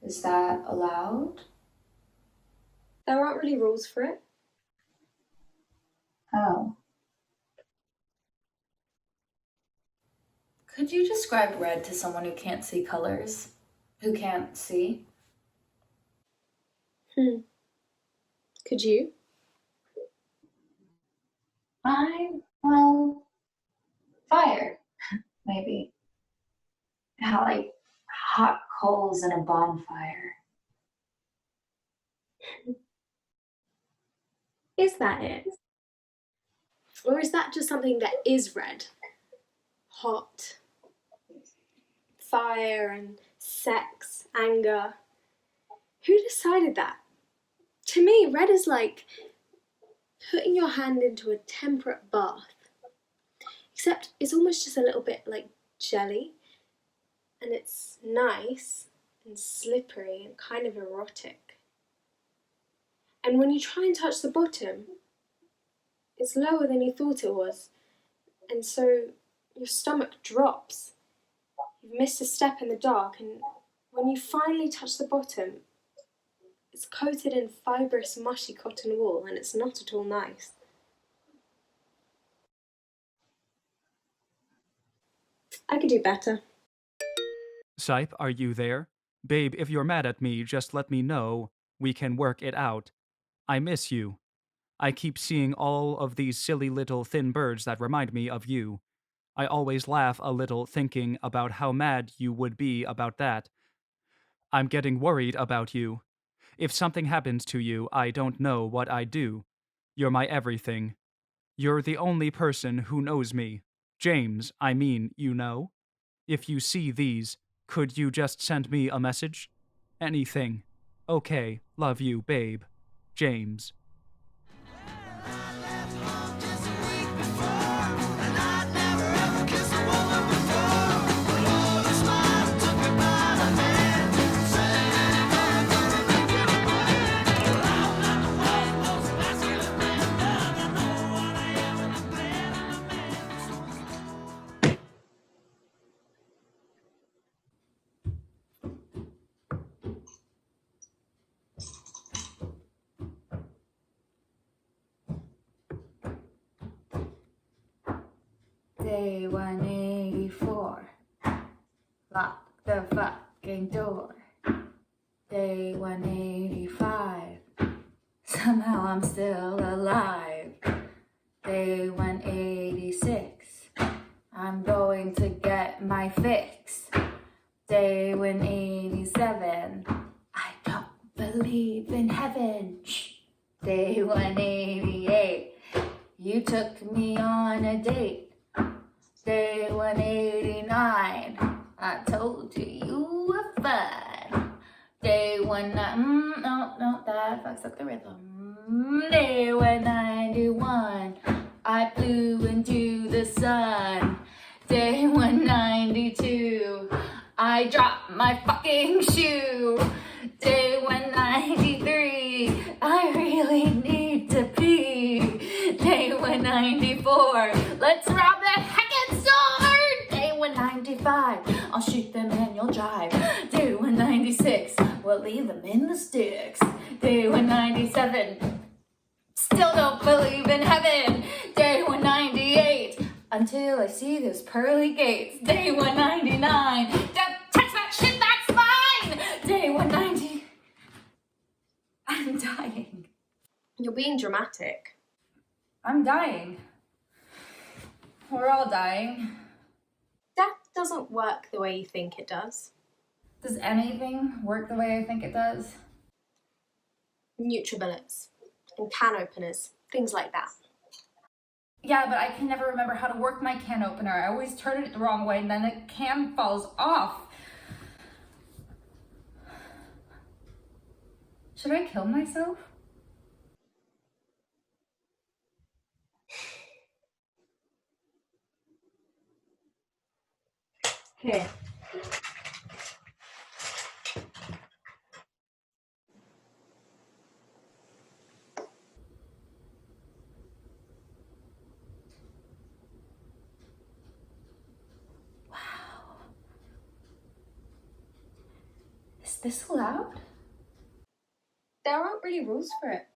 S1: Is that allowed?
S8: There aren't really rules for it.
S3: Oh.
S1: Could you describe red to someone who can't see colors? Who can't see?
S8: Could you?
S3: Well, fire, maybe. How, like, hot coals in a bonfire.
S8: Is that it? Or is that just something that is red? Hot, fire and sex, anger. Who decided that? To me, red is like putting your hand into a temperate bath. Except it's almost just a little bit like jelly. And it's nice and slippery and kind of erotic. And when you try and touch the bottom, it's lower than you thought it was. And so your stomach drops. You've missed a step in the dark, and when you finally touch the bottom, It's coated in fibrous, mushy cotton wool, and it's not at all nice. I could do better.
S4: Sype, are you there? Babe, if you're mad at me, just let me know. We can work it out. I miss you. I keep seeing all of these silly little thin birds that remind me of you. I always laugh a little thinking about how mad you would be about that. I'm getting worried about you. If something happens to you, I don't know what I'd do. You're my everything. You're the only person who knows me. James, I mean, you know? If you see these, could you just send me a message? Anything. Okay, love you, babe. James.
S1: Day 184. Lock the fucking door. Day 185. Somehow I'm still alive. Day 186. I'm going to get my fix. Day 187. I don't believe in heaven. Shh. Day 188. You took me on a date. Day 189. I told you you were fun. Day 19. No, that fucks up the rhythm. Day 191. I flew into the sun. Day 192. I dropped my fucking shoe. Day 193. I really need to pee. Day 194. Let's rob the heckin' store. Day 195. I'll shoot them and you'll drive. Day 196. We'll leave them in the sticks. Day 197. Still don't believe in heaven. Day 198. Until I see those pearly gates. Day 199. Don't touch that shit, that's mine. Day 190. I'm dying.
S8: You're being dramatic.
S1: I'm dying. We're all dying.
S8: Death doesn't work the way you think it does.
S1: Does anything work the way I think it does?
S8: Nutribillets and can openers, things like that.
S1: Yeah, but I can never remember how to work my can opener. I always turn it the wrong way and then the can falls off. Should I kill myself? Here. Is this allowed?
S8: There aren't really rules for it.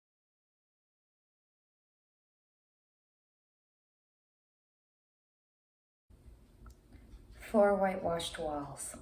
S1: 4 whitewashed walls.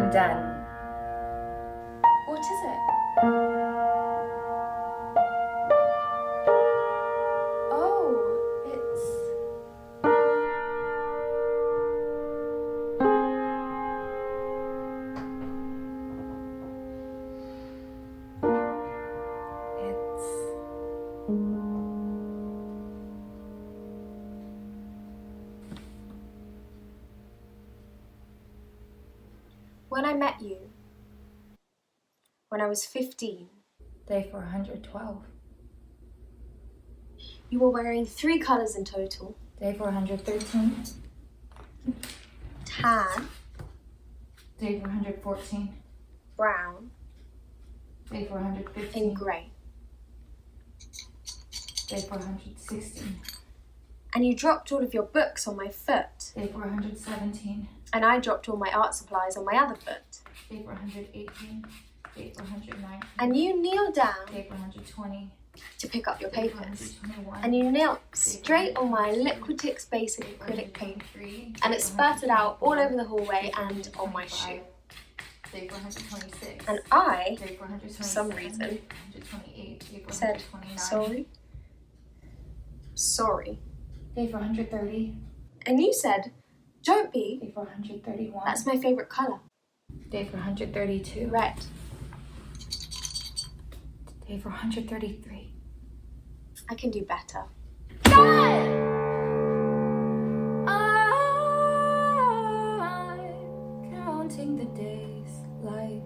S1: I'm done.
S8: What is it? Oh, when I met you, when I was 15,
S1: Day 412.
S8: you were wearing 3 colours in total.
S1: Day 413.
S8: Tan,
S1: Day 414.
S8: brown,
S1: Day 415.
S8: and grey.
S1: Day 416.
S8: And you dropped all of your books on my foot.
S1: Day 417.
S8: And I dropped all my art supplies on my other foot.
S1: Day 418. Day 419.
S8: And you kneeled down
S1: Day 420.
S8: to pick up your
S1: Day
S8: papers.
S1: 421.
S8: And you knelt straight on my Liquitex basic acrylic paint. And it spurted out all over the hallway and on my shoe.
S1: Day 426.
S8: And I,
S1: Day 427.
S8: for some reason,
S1: 428. Day
S8: said,
S1: 429.
S8: sorry. Sorry.
S1: Day 430.
S8: And you said, don't be.
S1: Day 431.
S8: That's my favourite colour.
S1: Day 432.
S8: Red.
S1: Day 433.
S8: I can do better.
S1: I'm counting the days like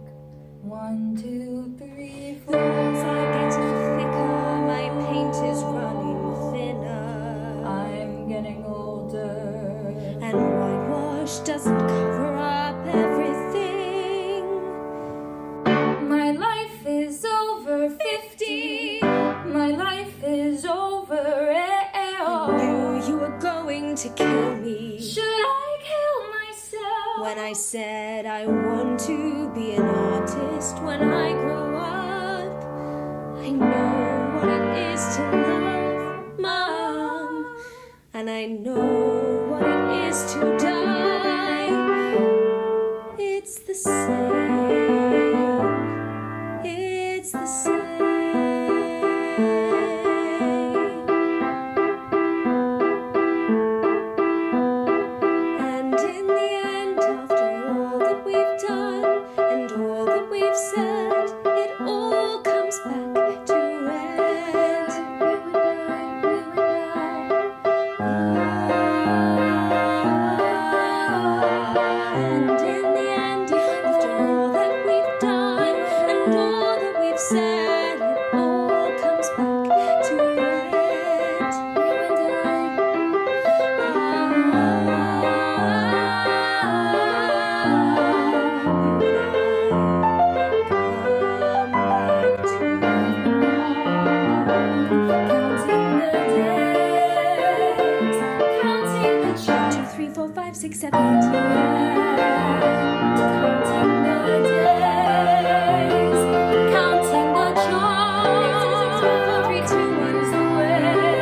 S1: 1, 2, 3, 4.
S2: Walls are getting thicker, my paint is running thinner.
S1: I'm getting older.
S2: And whitewash doesn't cover up everything.
S1: My life is over 50. My life is over.
S2: I knew you were going to kill me.
S1: Should I kill myself?
S2: When I said I want to be an artist when I grow up, I know what it is to love, Mom, and I know what it is to die. It's the same. It's the same. And in the end, after all that we've done and all that we've said, it all comes back to red. And in the end, after all that we've done and all that we've said, it all comes back to red. Two, three, four, five, six, seven, eight. Three, two, one.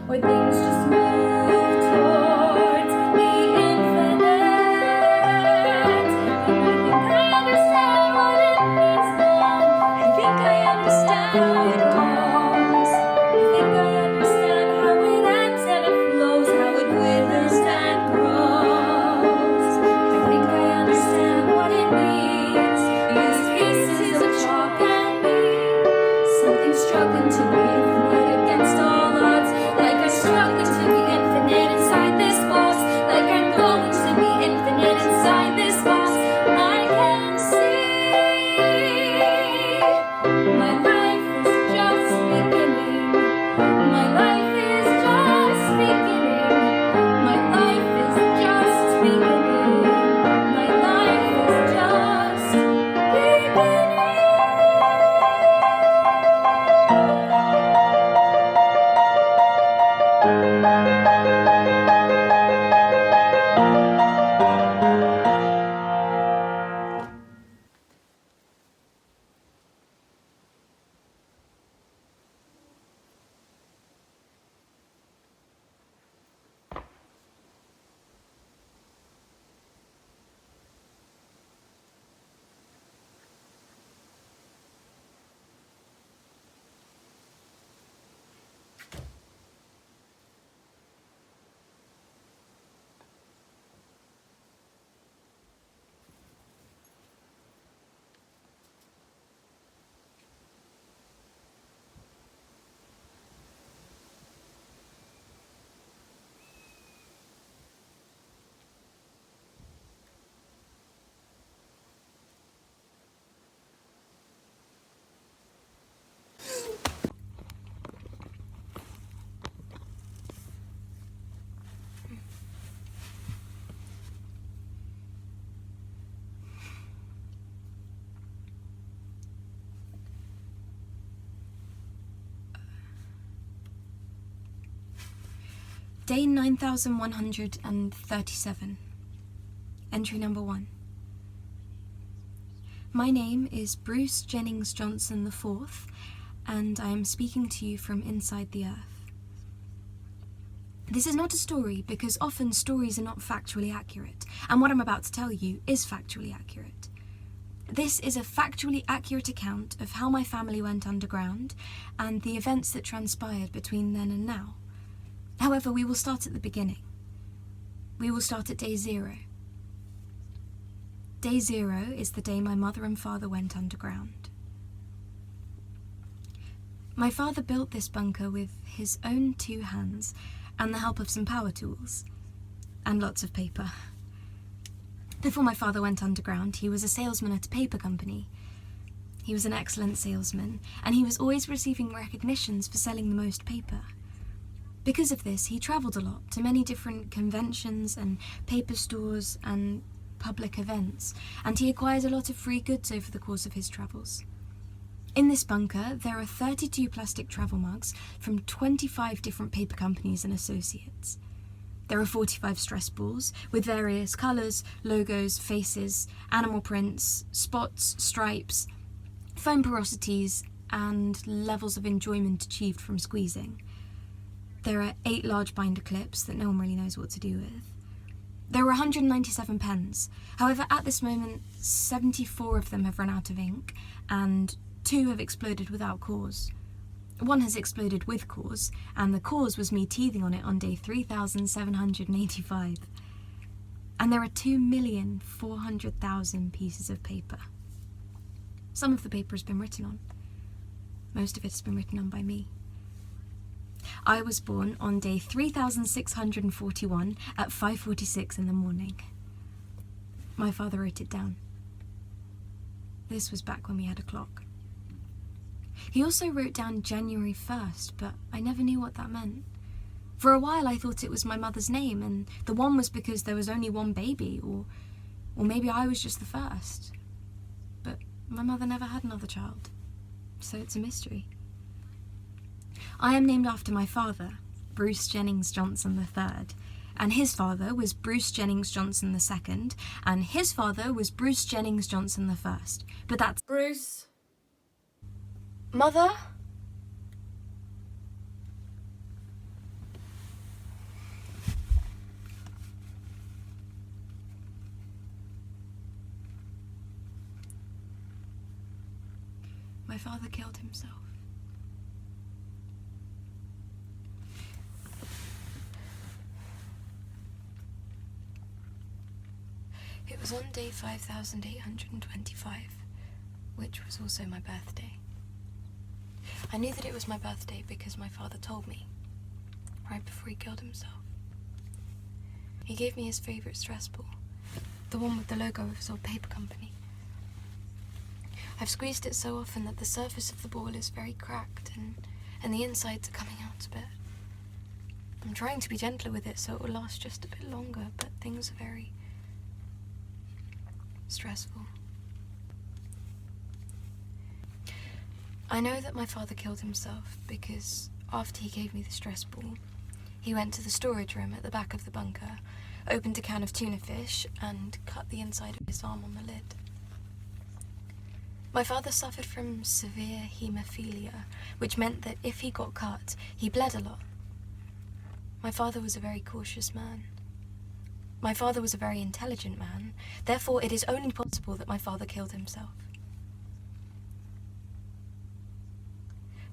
S1: Or things just move towards the infinite. I understand what it means now.
S2: I think I understand how it goes.
S9: Day 9137. Entry number 1. My name is Bruce Jennings Johnson IV, and I am speaking to you from inside the Earth. This is not a story because often stories are not factually accurate, and what I'm about to tell you is factually accurate. This is a factually accurate account of how my family went underground and the events that transpired between then and now. However, we will start at the beginning. We will start at day 0. Day 0 is the day my mother and father went underground. My father built this bunker with his own 2 hands and the help of some power tools and lots of paper. Before my father went underground, he was a salesman at a paper company. He was an excellent salesman, and he was always receiving recognitions for selling the most paper. Because of this, he travelled a lot to many different conventions and paper stores and public events, and he acquired a lot of free goods over the course of his travels. In this bunker, there are 32 plastic travel mugs from 25 different paper companies and associates. There are 45 stress balls with various colours, logos, faces, animal prints, spots, stripes, foam porosities, and levels of enjoyment achieved from squeezing. There are 8 large binder clips that no one really knows what to do with. There are 197 pens. However, at this moment, 74 of them have run out of ink, and 2 have exploded without cause. 1 has exploded with cause, and the cause was me teething on it on day 3,785. And there are 2,400,000 pieces of paper. Some of the paper has been written on. Most of it has been written on by me. I was born on day 3,641 at 5:46 in the morning. My father wrote it down. This was back when we had a clock. He also wrote down January 1st, but I never knew what that meant. For a while I thought it was my mother's name, and the 1 was because there was only 1 baby, or maybe I was just the first. But my mother never had another child, so it's a mystery. I am named after my father, Bruce Jennings Johnson III, and his father was Bruce Jennings Johnson II, and his father was Bruce Jennings Johnson I. But that's...
S8: Bruce?
S9: Mother? My father killed himself. It was on day 5,825, which was also my birthday. I knew that it was my birthday because my father told me, right before he killed himself. He gave me his favourite stress ball, the one with the logo of his old paper company. I've squeezed it so often that the surface of the ball is very cracked and the insides are coming out a bit. I'm trying to be gentler with it so it will last just a bit longer, but things are very stressful. I know that my father killed himself because after he gave me the stress ball, he went to the storage room at the back of the bunker, opened a can of tuna fish, and cut the inside of his arm on the lid. My father suffered from severe haemophilia, which meant that if he got cut, he bled a lot. My father was a very cautious man. My father was a very intelligent man, therefore it is only possible that my father killed himself.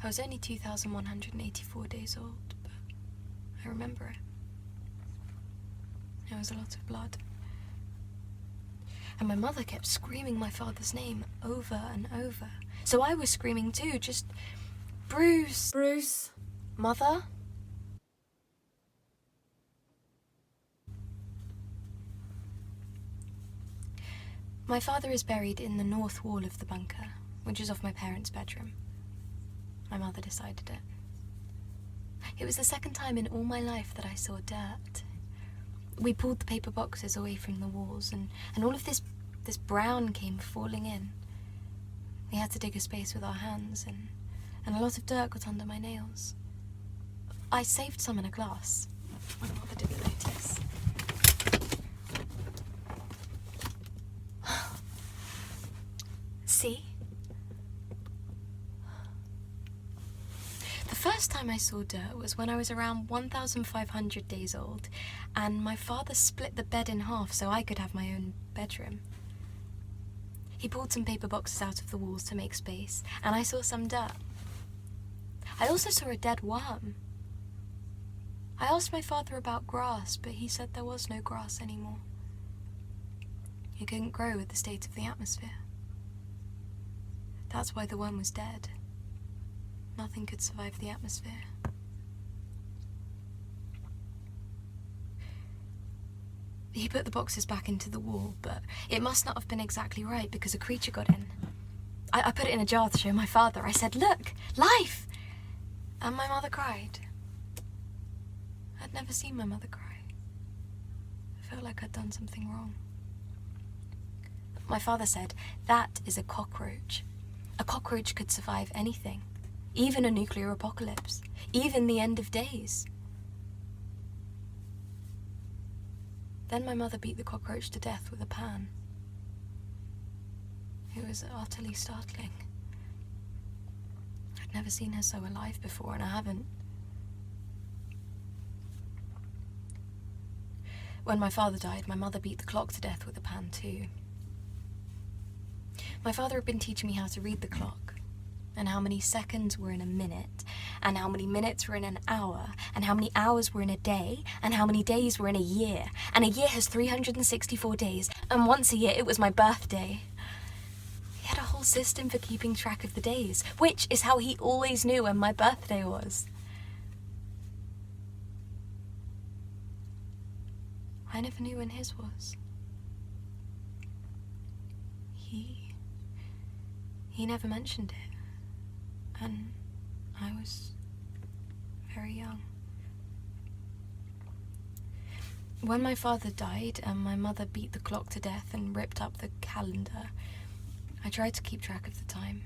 S9: I was only 2,184 days old, but I remember it. There was a lot of blood. And my mother kept screaming my father's name over and over. So I was screaming too, just, Bruce.
S8: Bruce?
S9: Mother? My father is buried in the north wall of the bunker, which is off my parents' bedroom. My mother decided it. It was the second time in all my life that I saw dirt. We pulled the paper boxes away from the walls, and all of this brown came falling in. We had to dig a space with our hands, and a lot of dirt got under my nails. I saved some in a glass. My mother didn't notice. See? The first time I saw dirt was when I was around 1,500 days old, and my father split the bed in half so I could have my own bedroom. He pulled some paper boxes out of the walls to make space, and I saw some dirt. I also saw a dead worm. I asked my father about grass, but he said there was no grass anymore. It couldn't grow with the state of the atmosphere. That's why the worm was dead. Nothing could survive the atmosphere. He put the boxes back into the wall, but it must not have been exactly right because a creature got in. I put it in a jar to show my father. I said, "Look, life!" And my mother cried. I'd never seen my mother cry. I felt like I'd done something wrong. My father said, "That is a cockroach. A cockroach could survive anything, even a nuclear apocalypse, even the end of days." Then my mother beat the cockroach to death with a pan. It was utterly startling. I'd never seen her so alive before, and I haven't. When my father died, my mother beat the clock to death with a pan too. My father had been teaching me how to read the clock, and how many seconds were in a minute, and how many minutes were in an hour, and how many hours were in a day, and how many days were in a year. And a year has 364 days, and once a year it was my birthday. He had a whole system for keeping track of the days, which is how he always knew when my birthday was. I never knew when his was. He never mentioned it, and I was very young. When my father died and my mother beat the clock to death and ripped up the calendar, I tried to keep track of the time.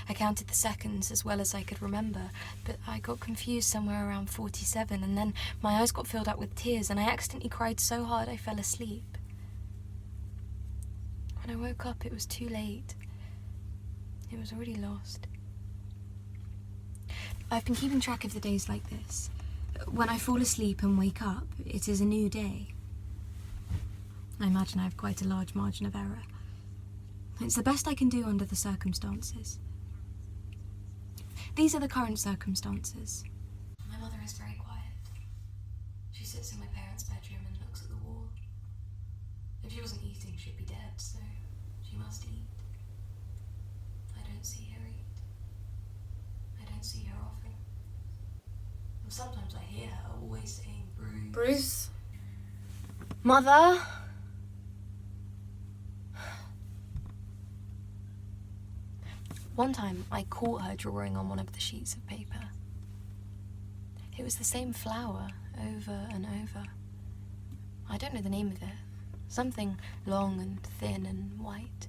S9: I counted the seconds as well as I could remember, but I got confused somewhere around 47, and then my eyes got filled up with tears, and I accidentally cried so hard I fell asleep. When I woke up, it was too late. It was already lost. I've been keeping track of the days like this. When I fall asleep and wake up, it is a new day. I imagine I have quite a large margin of error. It's the best I can do under the circumstances. These are the current circumstances. My mother is very quiet. She sits in my parents' bedroom and looks at the wall. If she wasn't eating, she'd be dead, so she must eat. I don't see her eat. I don't see her often. And sometimes I hear her always saying, "Bruce.
S8: Bruce?
S9: Mother?" One time, I caught her drawing on one of the sheets of paper. It was the same flower over and over. I don't know the name of it. Something long and thin and white.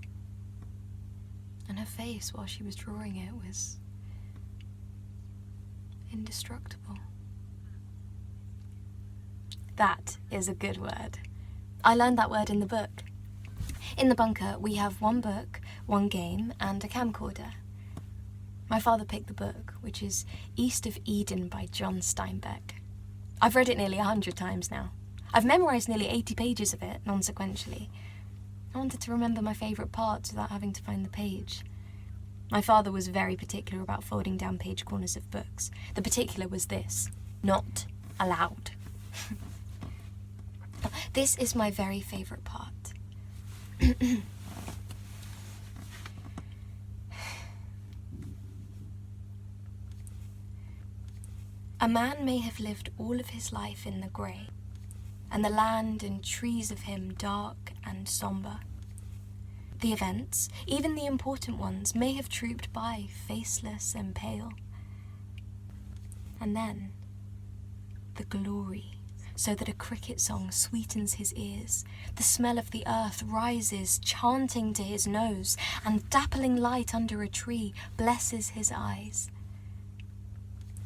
S9: And her face while she was drawing it was indestructible. That is a good word. I learned that word in the book. In the bunker, we have one book, one game, and a camcorder. My father picked the book, which is East of Eden by John Steinbeck. I've read it nearly 100 times now. I've memorized nearly 80 pages of it, non-sequentially. I wanted to remember my favorite parts without having to find the page. My father was very particular about folding down page corners of books. The particular was this: not allowed. This is my very favorite part. A man may have lived all of his life in the grey, and the land and trees of him dark and sombre. The events, even the important ones, may have trooped by, faceless and pale. And then, the glory, so that a cricket song sweetens his ears. The smell of the earth rises, chanting to his nose, and dappling light under a tree blesses his eyes.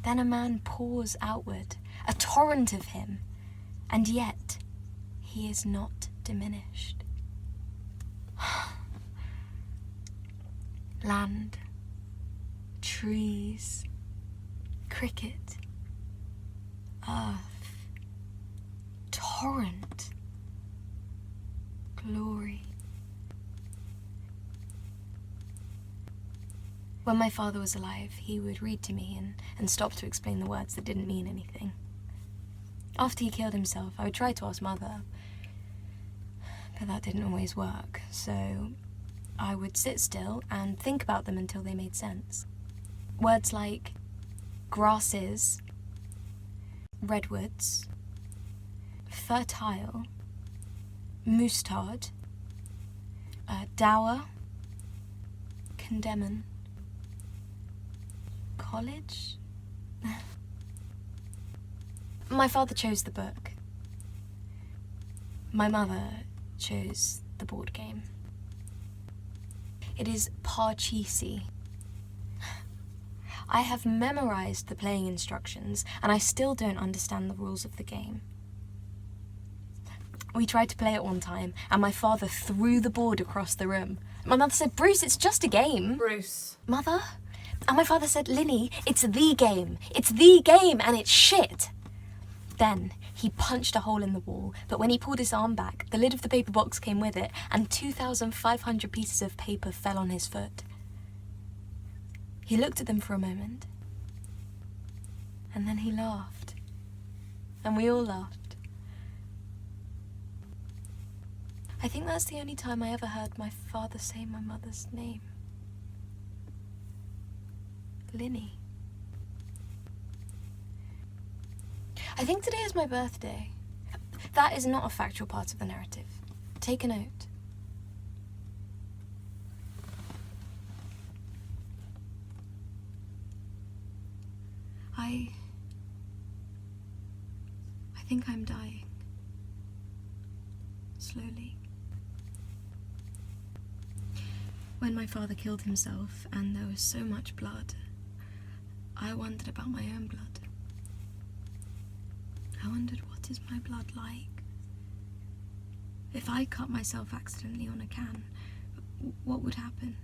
S9: Then a man pours outward, a torrent of him, and yet he is not diminished. Land, trees, cricket, earth, torrent, glory. When my father was alive, he would read to me and stop to explain the words that didn't mean anything. After he killed himself, I would try to ask Mother, but that didn't always work, so I would sit still and think about them until they made sense. Words like grasses, redwoods, fertile, mustard, dower, condemn, college? My father chose the book. My mother chose the board game. It is Parcheesi. I have memorized the playing instructions, and I still don't understand the rules of the game. We tried to play it one time, and my father threw the board across the room. My mother said, "Bruce, it's just a game."
S8: Bruce.
S9: Mother? And my father said, "Linny, it's the game. It's the game, and it's shit." Then he punched a hole in the wall, but when he pulled his arm back, the lid of the paper box came with it, and 2,500 pieces of paper fell on his foot. He looked at them for a moment, and then he laughed, and we all laughed. I think that's the only time I ever heard my father say my mother's name. Linny. I think today is my birthday. That is not a factual part of the narrative. Take a note. I think I'm dying. Slowly. When my father killed himself and there was so much blood, I wondered about my own blood. I wondered, what is my blood like? If I cut myself accidentally on a can, what would happen?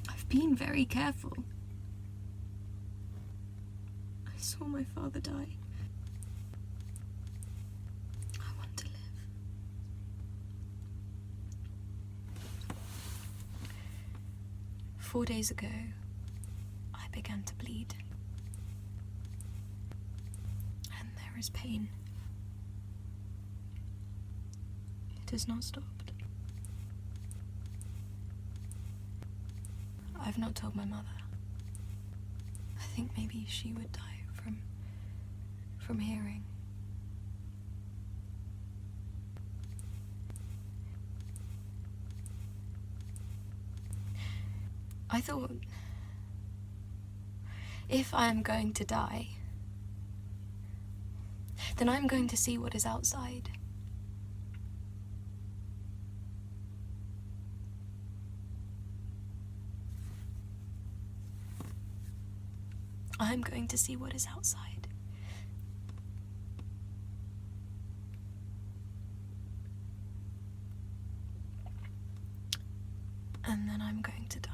S9: I've been very careful. I saw my father die. I want to live. 4 days ago, I began to bleed. And there is pain. It has not stopped. I've not told my mother. I think maybe she would die from hearing. I thought, if I am going to die, then I'm going to see what is outside. I'm going to see what is outside. And then I'm going to die.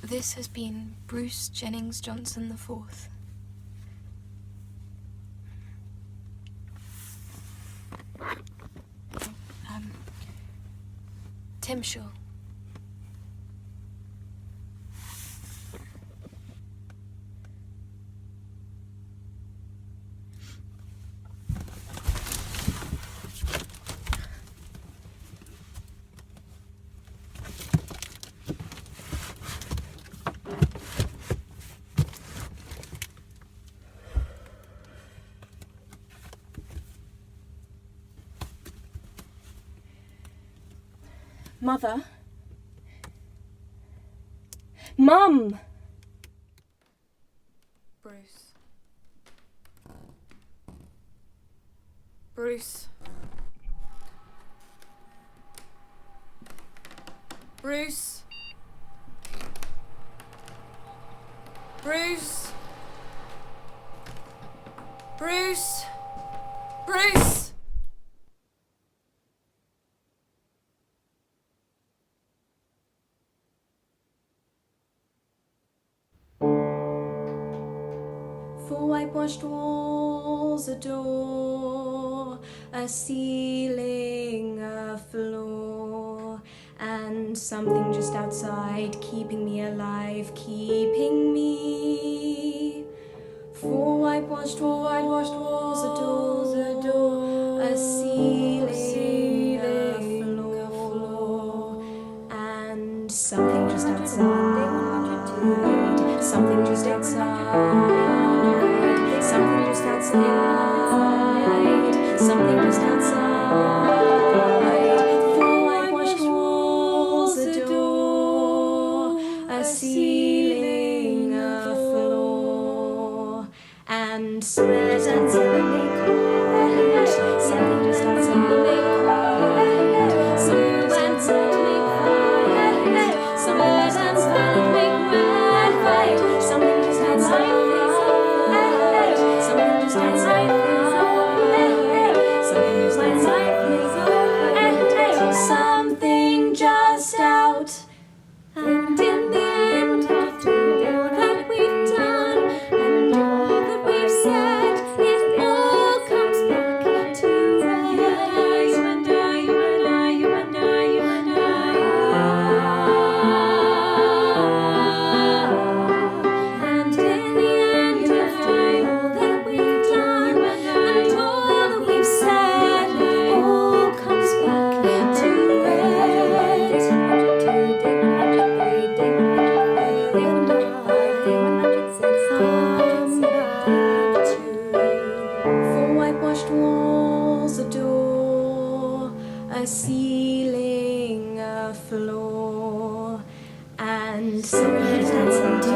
S9: This has been Bruce Jennings Johnson IV. Tim Shaw. Mother? Mum!
S8: Bruce. Bruce.
S10: Bruce? Bruce? Bruce? Bruce?
S9: For whitewashed walls, a door, a ceiling, a floor, and something just outside, keeping me alive, keeping me. For whitewashed walls, a door, a ceiling, a floor, and something just outside, something just outside. Something just outside, something just outside. For whitewashed walls, a door, a ceiling, a floor, and something just outside. Something just outside. Something just outside. Something just outside. Something just outside. Something just out, and in the end, after all that we've done and all that we've said, it all comes back to red. You and I, you and I, you and I, you and I. And in the end, after all that we've done and all that we've said, it all comes back to red. For whitewashed walls, a door, a ceiling, a floor, and something just outside.